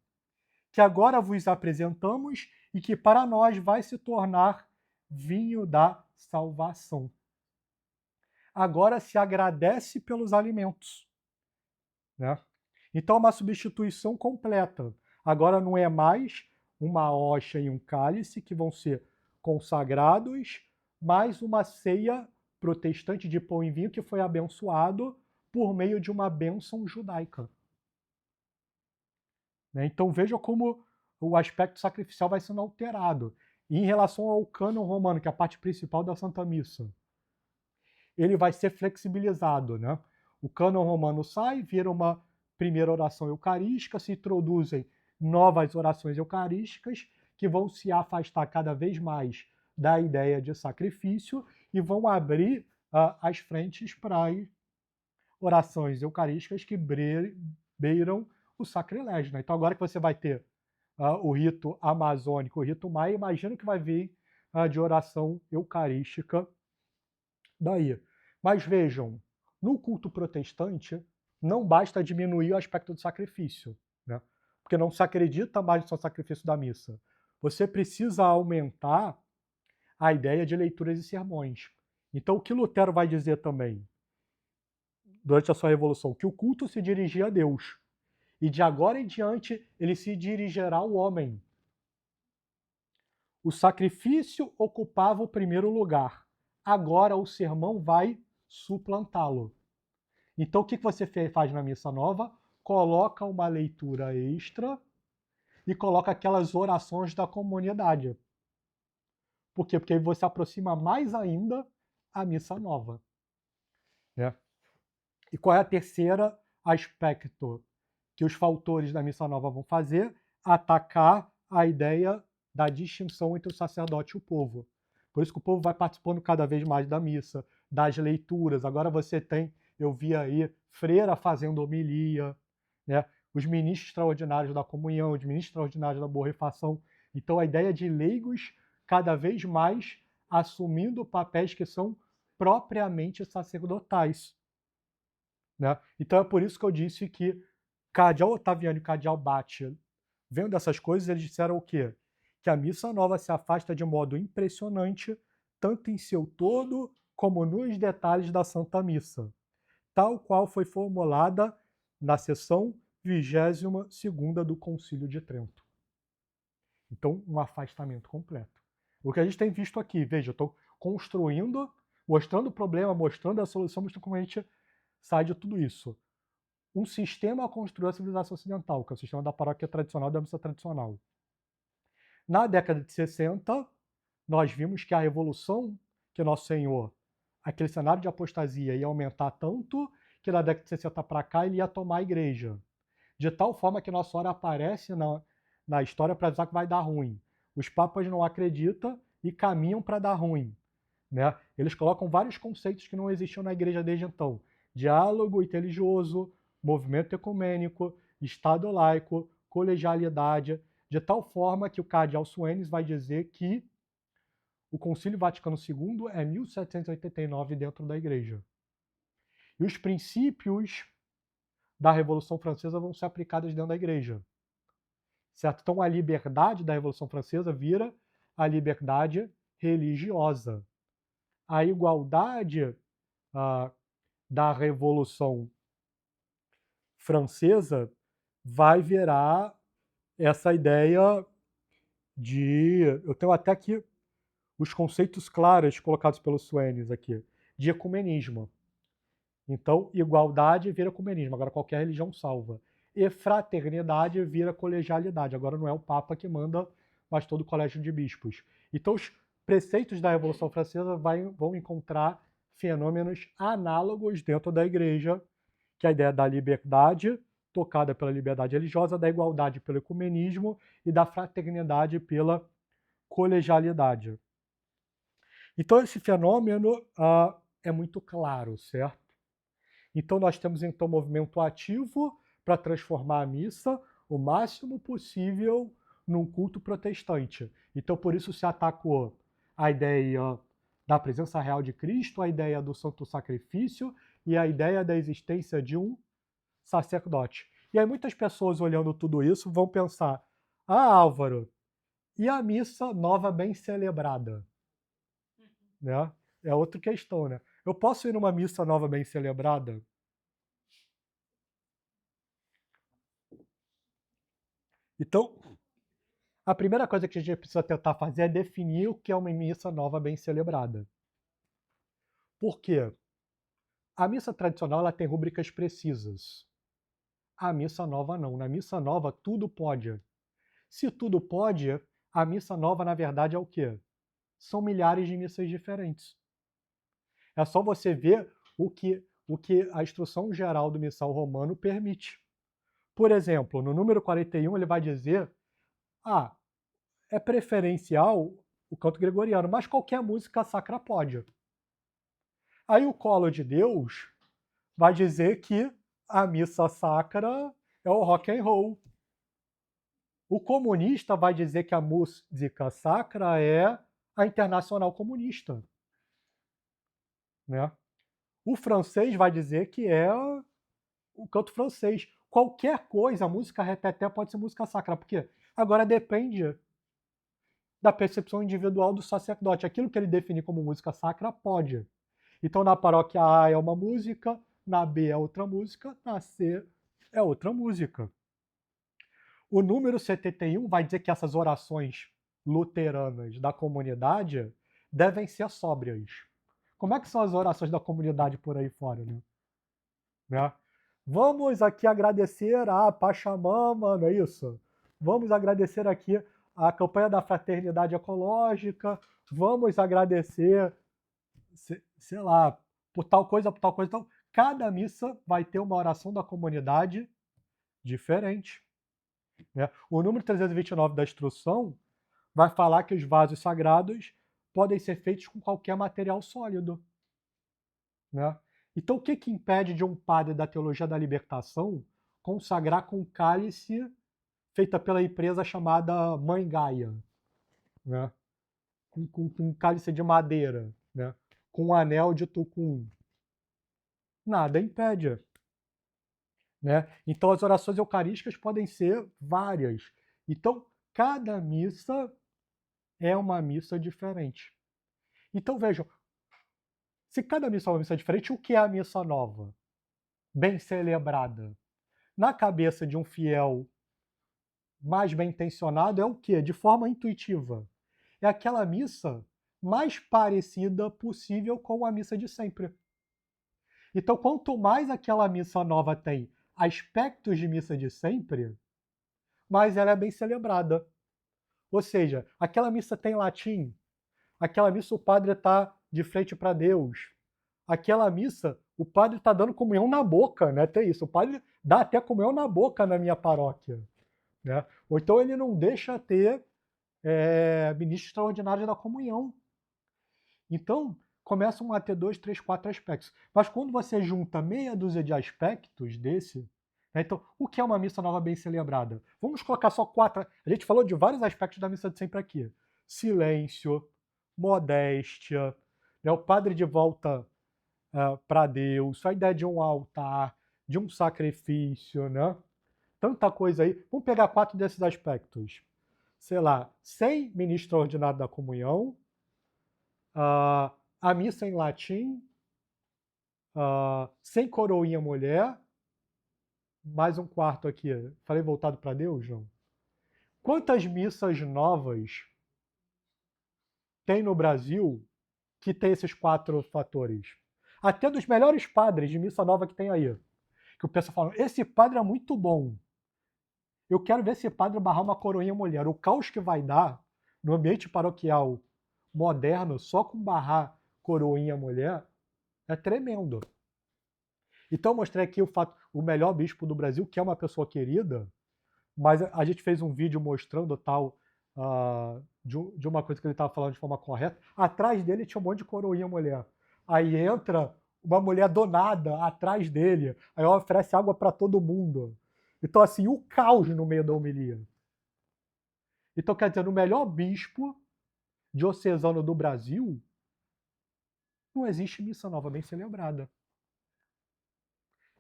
que agora vos apresentamos e que para nós vai se tornar vinho da salvação. Agora se agradece pelos alimentos, né? Então é uma substituição completa. Agora não é mais uma hoxa e um cálice que vão ser consagrados, mas uma ceia protestante de pão e vinho que foi abençoado por meio de uma bênção judaica. Então veja como o aspecto sacrificial vai sendo alterado. E em relação ao cânon romano, que é a parte principal da Santa Missa, ele vai ser flexibilizado, né? O cânon romano sai, vira uma primeira oração eucarística, se introduzem novas orações eucarísticas que vão se afastar cada vez mais da ideia de sacrifício e vão abrir as frentes para as orações eucarísticas que beiram o sacrilégio, né? Então agora que você vai ter o rito amazônico, o rito maia, imagina que vai vir de oração eucarística daí. Mas vejam, no culto protestante, não basta diminuir o aspecto do sacrifício, né? Porque não se acredita mais no sacrifício da missa. Você precisa aumentar a ideia de leituras e sermões. Então, o que Lutero vai dizer também, durante a sua revolução? Que o culto se dirigia a Deus. E de agora em diante, ele se dirigirá ao homem. O sacrifício ocupava o primeiro lugar. Agora o sermão vai suplantá-lo. Então, o que você faz na Missa Nova? Coloca uma leitura extra e coloca aquelas orações da comunidade. Por quê? Porque aí você aproxima mais ainda a Missa Nova. Né? E qual é a terceira aspecto que os fautores da Missa Nova vão fazer? Atacar a ideia da distinção entre o sacerdote e o povo. Por isso que o povo vai participando cada vez mais da missa, das leituras. Agora você tem, eu vi aí, freira fazendo homilia, né? Os ministros extraordinários da comunhão, os ministros extraordinários da borrifação. Então a ideia de leigos cada vez mais assumindo papéis que são propriamente sacerdotais. Né? Então é por isso que eu disse que Cardeal Ottaviano e Cardeal Batlle, vendo essas coisas, eles disseram o quê? Que a Missa Nova se afasta de modo impressionante, tanto em seu todo, como nos detalhes da Santa Missa, tal qual foi formulada na sessão 22ª do Concílio de Trento. Então, um afastamento completo. O que a gente tem visto aqui, veja, eu estou construindo, mostrando o problema, mostrando a solução, mostrando como a gente sai de tudo isso. Um sistema construiu a civilização ocidental, que é o sistema da paróquia tradicional, da missa tradicional. Na década de 60, nós vimos que a revolução que Nosso Senhor, aquele cenário de apostasia ia aumentar tanto que na década de 60 para cá ele ia tomar a igreja. De tal forma que Nossa Senhora aparece na história para avisar que vai dar ruim. Os papas não acreditam e caminham para dar ruim. Né? Eles colocam vários conceitos que não existiam na igreja desde então. Diálogo interreligioso, movimento ecumênico, Estado laico, colegialidade, de tal forma que o cardeal Suenes vai dizer que o Concílio Vaticano II é 1789 dentro da igreja. E os princípios da Revolução Francesa vão ser aplicados dentro da igreja. Certo? Então a liberdade da Revolução Francesa vira a liberdade religiosa. A igualdade da Revolução Francesa vai virar essa ideia de... Eu tenho até aqui os conceitos claros colocados pelos Suenes aqui, de ecumenismo. Então, igualdade vira ecumenismo, agora qualquer religião salva. E fraternidade vira colegialidade, agora não é o Papa que manda, mas todo o colégio de bispos. Então, os preceitos da Revolução Francesa vão encontrar fenômenos análogos dentro da Igreja, que é a ideia da liberdade, tocada pela liberdade religiosa, da igualdade pelo ecumenismo e da fraternidade pela colegialidade. Então, esse fenômeno é muito claro, certo? Então, nós temos então um movimento ativo para transformar a missa o máximo possível num culto protestante. Então, por isso se atacou a ideia da presença real de Cristo, a ideia do santo sacrifício e a ideia da existência de um sacerdote. E aí muitas pessoas olhando tudo isso vão pensar: ah, Álvaro, e a missa nova bem celebrada? Né? É outra questão, né? Eu posso ir numa missa nova bem celebrada? Então, a primeira coisa que a gente precisa tentar fazer é definir o que é uma missa nova bem celebrada. Por quê? A missa tradicional ela tem rúbricas precisas. A missa nova não. Na missa nova tudo pode. Se tudo pode, a missa nova na verdade é o quê? São milhares de missas diferentes. É só você ver o que a instrução geral do missal romano permite. Por exemplo, no número 41 ele vai dizer: ah, é preferencial o canto gregoriano, mas qualquer música sacra pode. Aí o Colo de Deus vai dizer que a missa sacra é o rock and roll. O comunista vai dizer que a música sacra é a Internacional Comunista, né? O francês vai dizer que é o canto francês. Qualquer coisa, a música reteté pode ser música sacra, porque agora depende da percepção individual do sacerdote. Aquilo que ele definir como música sacra pode. Então, na paróquia A é uma música, na B é outra música, na C é outra música. O número 71 vai dizer que essas orações luteranas da comunidade devem ser sóbrias. Como é que são as orações da comunidade por aí fora, né? Vamos aqui agradecer a Pachamama, não é isso? Vamos agradecer aqui a campanha da fraternidade ecológica, vamos agradecer, sei lá, por tal coisa, por tal coisa. Então, cada missa vai ter uma oração da comunidade diferente, né? O número 329 da instrução vai falar que os vasos sagrados podem ser feitos com qualquer material sólido, né? Então, o que, que impede de um padre da teologia da libertação consagrar com cálice feita pela empresa chamada Mãe Gaia, né? Com um cálice de madeira, né? Com um anel de tucum? Nada impede, né? Então, as orações eucarísticas podem ser várias. Então, cada missa é uma missa diferente. Então, vejam, se cada missa é uma missa diferente, o que é a missa nova? Bem celebrada. Na cabeça de um fiel mais bem intencionado é o quê? De forma intuitiva. É aquela missa mais parecida possível com a missa de sempre. Então, quanto mais aquela missa nova tem aspectos de missa de sempre, mais ela é bem celebrada. Ou seja, aquela missa tem latim, aquela missa o padre está de frente para Deus, aquela missa o padre está dando comunhão na boca, né? Tem isso, o padre dá até comunhão na boca na minha paróquia, né? Ou então ele não deixa ter ministro extraordinário da comunhão. Então, começam a ter 2, 3, 4 aspectos. Mas quando você junta meia dúzia de aspectos desse, né, então, o que é uma missa nova bem celebrada? Vamos colocar só 4. A gente falou de vários aspectos da missa de sempre aqui. Silêncio, modéstia, né, o padre de volta para Deus, a ideia de um altar, de um sacrifício, né? Tanta coisa aí. Vamos pegar 4 desses aspectos. Sei lá, sem ministro ordinário da comunhão, a missa em latim, sem coroinha mulher, mais um quarto aqui. Falei voltado para Deus, não? Quantas missas novas tem no Brasil que tem esses 4 fatores? Até dos melhores padres de missa nova que tem aí. Que o pessoal fala, esse padre é muito bom. Eu quero ver esse padre barrar uma coroinha mulher. O caos que vai dar no ambiente paroquial moderno, só com barrar coroinha mulher, é tremendo. Então eu mostrei aqui o melhor bispo do Brasil, que é uma pessoa querida, mas a gente fez um vídeo mostrando tal de uma coisa que ele estava falando de forma correta. Atrás dele tinha um monte de coroinha mulher. Aí entra uma mulher do nada atrás dele, aí oferece água para todo mundo. Então, assim, o caos no meio da homilia. Então, quer dizer, no melhor bispo diocesano do Brasil, não existe missa nova bem celebrada.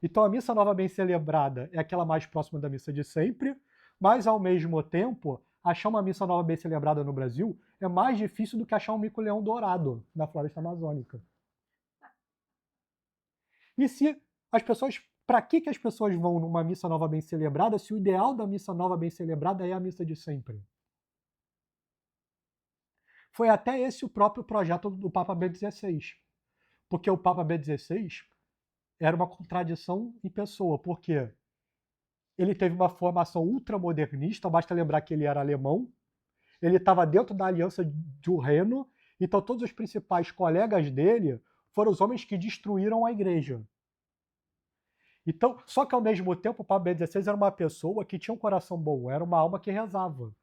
Então, a missa nova bem celebrada é aquela mais próxima da missa de sempre, mas, ao mesmo tempo, achar uma missa nova bem celebrada no Brasil é mais difícil do que achar um mico-leão dourado na floresta amazônica. E se as pessoas... Para que as pessoas vão numa missa nova bem celebrada se o ideal da missa nova bem celebrada é a missa de sempre? Foi até esse o próprio projeto do Papa Bento XVI. Porque o Papa Bento XVI era uma contradição em pessoa, porque ele teve uma formação ultramodernista, basta lembrar que ele era alemão, ele estava dentro da aliança do Reno, então todos os principais colegas dele foram os homens que destruíram a igreja. Então, só que ao mesmo tempo o Papa Bento XVI era uma pessoa que tinha um coração bom, era uma alma que rezava.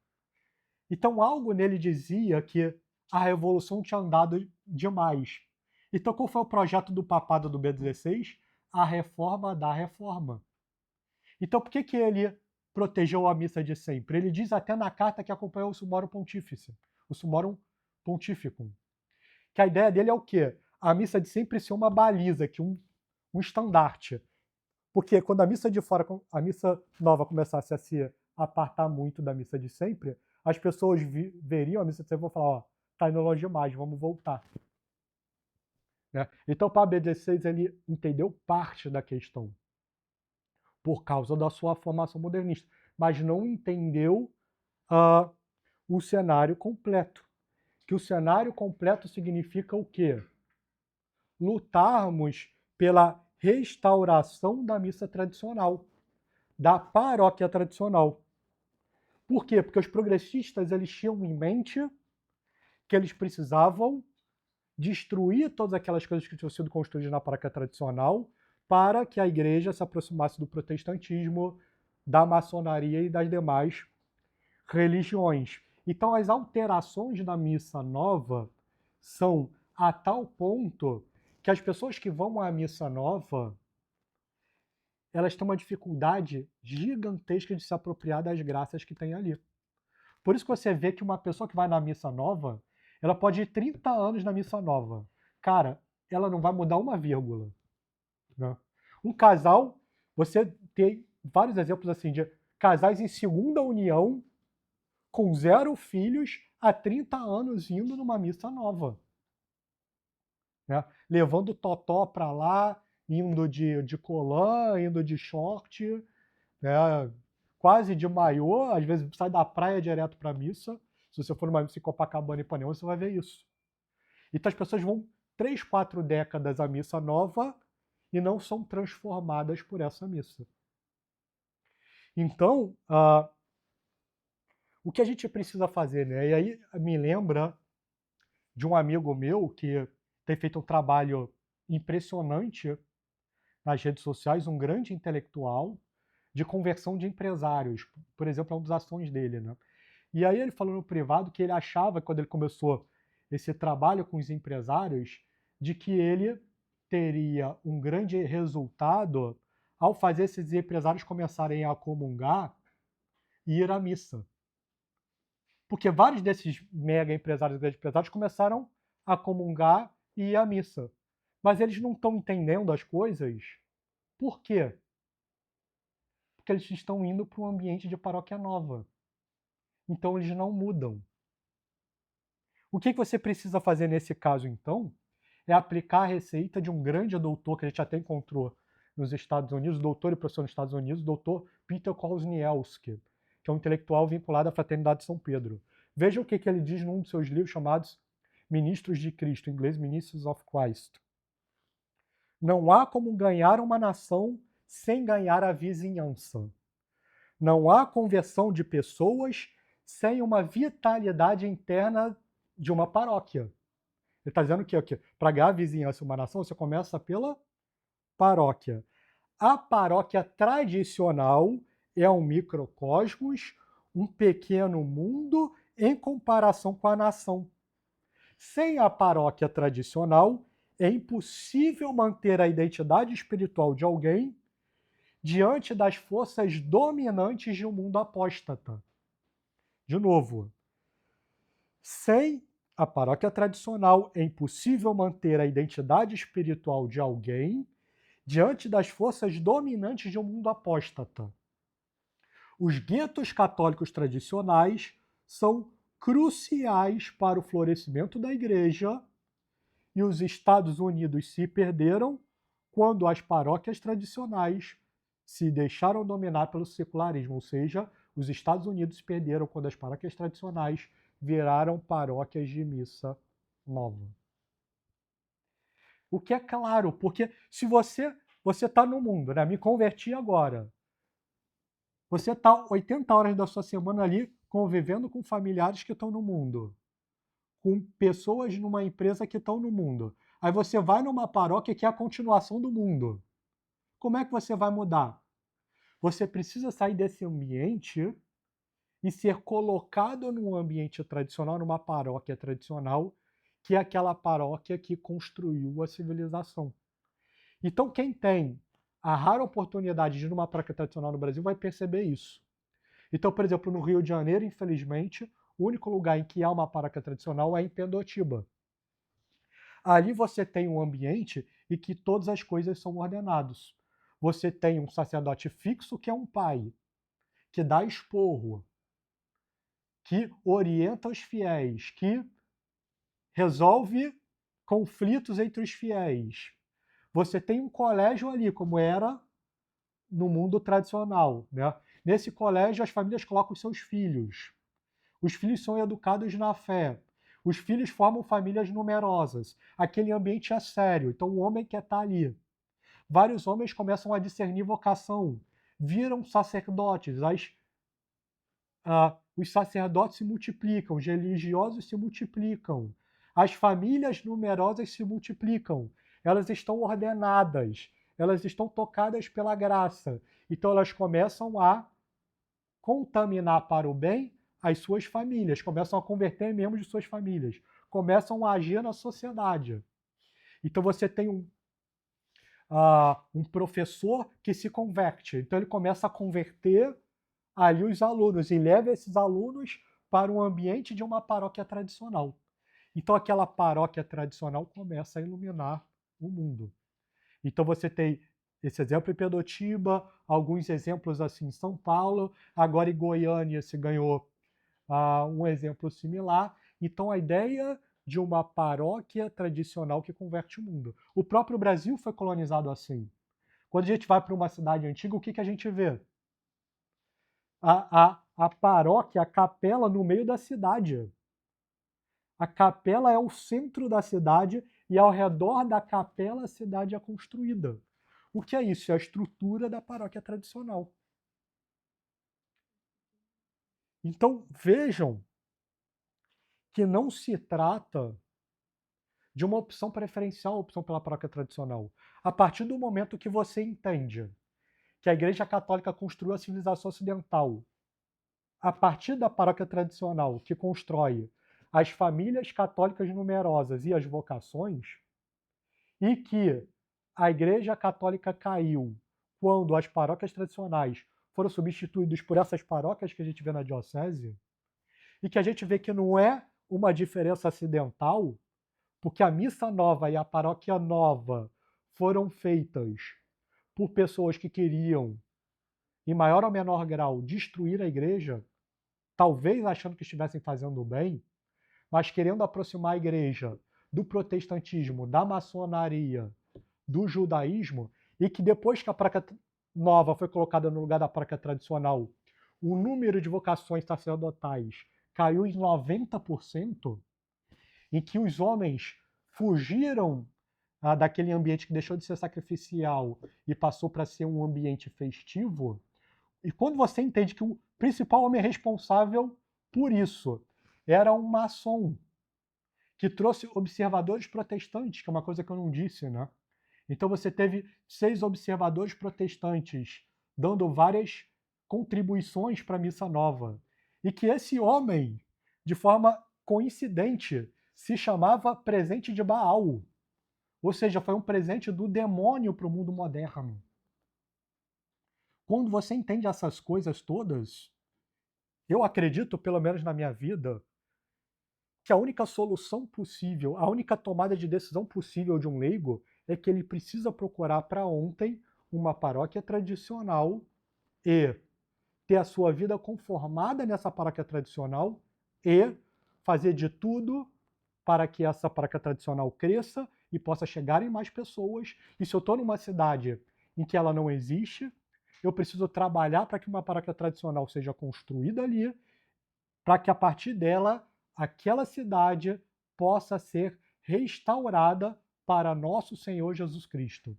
Então algo nele dizia que a revolução tinha andado demais. Então qual foi o projeto do papado do Bento XVI? A reforma da reforma. Então por que ele protegeu a missa de sempre? Ele diz até na carta que acompanhou o Sumorum Pontífice, o Sumorum Pontificum, que a ideia dele é o quê? A missa de sempre ser uma baliza, que um estandarte. Porque quando a missa de fora, a missa nova começasse a se apartar muito da missa de sempre, as pessoas veriam a missa de sempre e vão falar, ó, tá indo longe demais, vamos voltar. Né? Então o Papa Bento XVI ele entendeu parte da questão por causa da sua formação modernista, mas não entendeu o cenário completo. Que o cenário completo significa o quê? Lutarmos pela restauração da missa tradicional, da paróquia tradicional. Por quê? Porque os progressistas eles tinham em mente que eles precisavam destruir todas aquelas coisas que tinham sido construídas na paróquia tradicional para que a igreja se aproximasse do protestantismo, da maçonaria e das demais religiões. Então as alterações da missa nova são a tal ponto que as pessoas que vão à missa nova elas têm uma dificuldade gigantesca de se apropriar das graças que tem ali. Por isso que você vê que uma pessoa que vai na missa nova, ela pode ir 30 anos na missa nova. Cara, ela não vai mudar uma vírgula. Né? Um casal, você tem vários exemplos assim de casais em segunda união, com 0 filhos, há 30 anos indo numa missa nova. Né? Levando totó para lá, indo de colã, indo de short, né? Quase de maiô, às vezes sai da praia direto para a missa. Se você for numa missa em Copacabana e Ipanema, você vai ver isso. Então as pessoas vão 3, 4 décadas à missa nova e não são transformadas por essa missa. Então, o que a gente precisa fazer, né? E aí me lembra de um amigo meu que tem feito um trabalho impressionante nas redes sociais, um grande intelectual de conversão de empresários. Por exemplo, é uma das ações dele, né? E aí ele falou no privado que ele achava, quando ele começou esse trabalho com os empresários, de que ele teria um grande resultado ao fazer esses empresários começarem a comungar e ir à missa. Porque vários desses mega empresários, grandes empresários, começaram a comungar e ir à missa. Mas eles não estão entendendo as coisas. Por quê? Porque eles estão indo para um ambiente de paróquia nova. Então eles não mudam. O que você precisa fazer nesse caso, então, é aplicar a receita de um grande doutor que a gente até encontrou nos Estados Unidos, doutor e professor nos Estados Unidos, doutor Peter Kosniewski, que é um intelectual vinculado à Fraternidade de São Pedro. Veja o que ele diz num dos seus livros chamados Ministros de Cristo, em inglês Ministers of Christ. Não há como ganhar uma nação sem ganhar a vizinhança. Não há conversão de pessoas sem uma vitalidade interna de uma paróquia. Ele está dizendo que para ganhar a vizinhança de uma nação, você começa pela paróquia. A paróquia tradicional é um microcosmos, um pequeno mundo em comparação com a nação. Sem a paróquia tradicional, é impossível manter a identidade espiritual de alguém diante das forças dominantes de um mundo apóstata. De novo, sem a paróquia tradicional, é impossível manter a identidade espiritual de alguém diante das forças dominantes de um mundo apóstata. Os guetos católicos tradicionais são cruciais para o florescimento da Igreja e os Estados Unidos se perderam quando as paróquias tradicionais se deixaram dominar pelo secularismo, ou seja, os Estados Unidos se perderam quando as paróquias tradicionais viraram paróquias de missa nova. O que é claro, porque se você está no mundo, né? Me converti agora. Você está 80 horas da sua semana ali convivendo com familiares que estão no mundo, com pessoas numa empresa que estão no mundo. Aí você vai numa paróquia que é a continuação do mundo. Como é que você vai mudar? Você precisa sair desse ambiente e ser colocado num ambiente tradicional, numa paróquia tradicional, que é aquela paróquia que construiu a civilização. Então, quem tem a rara oportunidade de ir numa paróquia tradicional no Brasil vai perceber isso. Então, por exemplo, no Rio de Janeiro, infelizmente, o único lugar em que há uma paróquia tradicional é em Pendotiba. Ali você tem um ambiente em que todas as coisas são ordenadas. Você tem um sacerdote fixo, que é um pai, que dá esporro, que orienta os fiéis, que resolve conflitos entre os fiéis. Você tem um colégio ali, como era no mundo tradicional, né? Nesse colégio, as famílias colocam os seus filhos. Os filhos são educados na fé. Os filhos formam famílias numerosas. Aquele ambiente é sério, então o homem quer estar ali. Vários homens começam a discernir vocação, viram sacerdotes, os sacerdotes se multiplicam, os religiosos se multiplicam, as famílias numerosas se multiplicam, elas estão ordenadas, elas estão tocadas pela graça, então elas começam a contaminar para o bem as suas famílias, começam a converter membros de suas famílias, começam a agir na sociedade. Então você tem um professor que se converte, então ele começa a converter ali os alunos e leva esses alunos para o ambiente de uma paróquia tradicional. Então aquela paróquia tradicional começa a iluminar o mundo. Então você tem esse exemplo em Pendotiba, alguns exemplos assim em São Paulo, agora em Goiânia se ganhou um exemplo similar. Então a ideia de uma paróquia tradicional que converte o mundo. O próprio Brasil foi colonizado assim. Quando a gente vai para uma cidade antiga, o que a gente vê? A paróquia, a capela no meio da cidade. A capela é o centro da cidade e ao redor da capela a cidade é construída. O que é isso? É a estrutura da paróquia tradicional. Então vejam que não se trata de uma opção preferencial, opção pela paróquia tradicional. A partir do momento que você entende que a Igreja Católica construiu a civilização ocidental, a partir da paróquia tradicional, que constrói as famílias católicas numerosas e as vocações, e que a Igreja Católica caiu quando as paróquias tradicionais foram substituídas por essas paróquias que a gente vê na diocese, e que a gente vê que não é uma diferença acidental, porque a missa nova e a paróquia nova foram feitas por pessoas que queriam, em maior ou menor grau, destruir a igreja, talvez achando que estivessem fazendo bem, mas querendo aproximar a igreja do protestantismo, da maçonaria, do judaísmo, e que depois que a paróquia nova foi colocada no lugar da paróquia tradicional, o número de vocações sacerdotais caiu em 90%, em que os homens fugiram daquele ambiente que deixou de ser sacrificial e passou para ser um ambiente festivo, e quando você entende que o principal homem responsável por isso era um maçom, que trouxe observadores protestantes, que é uma coisa que eu não disse, né? Então você teve 6 observadores protestantes dando várias contribuições para a Missa Nova. E que esse homem, de forma coincidente, se chamava presente de Baal. Ou seja, foi um presente do demônio para o mundo moderno. Quando você entende essas coisas todas, eu acredito, pelo menos na minha vida, que a única solução possível, a única tomada de decisão possível de um leigo é que ele precisa procurar para ontem uma paróquia tradicional e ter a sua vida conformada nessa paróquia tradicional e fazer de tudo para que essa paróquia tradicional cresça e possa chegar em mais pessoas. E se eu estou numa cidade em que ela não existe, eu preciso trabalhar para que uma paróquia tradicional seja construída ali, para que a partir dela aquela cidade possa ser restaurada para nosso Senhor Jesus Cristo.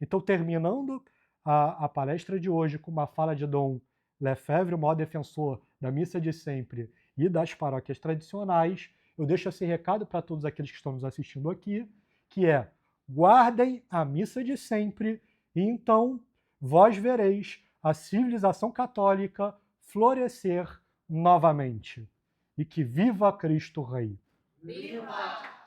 Então, terminando a palestra de hoje com uma fala de Dom Lefebvre, o maior defensor da missa de sempre e das paróquias tradicionais, eu deixo esse recado para todos aqueles que estão nos assistindo aqui, que é: guardem a missa de sempre e então vós vereis a civilização católica florescer novamente. E que viva Cristo Rei! Viva!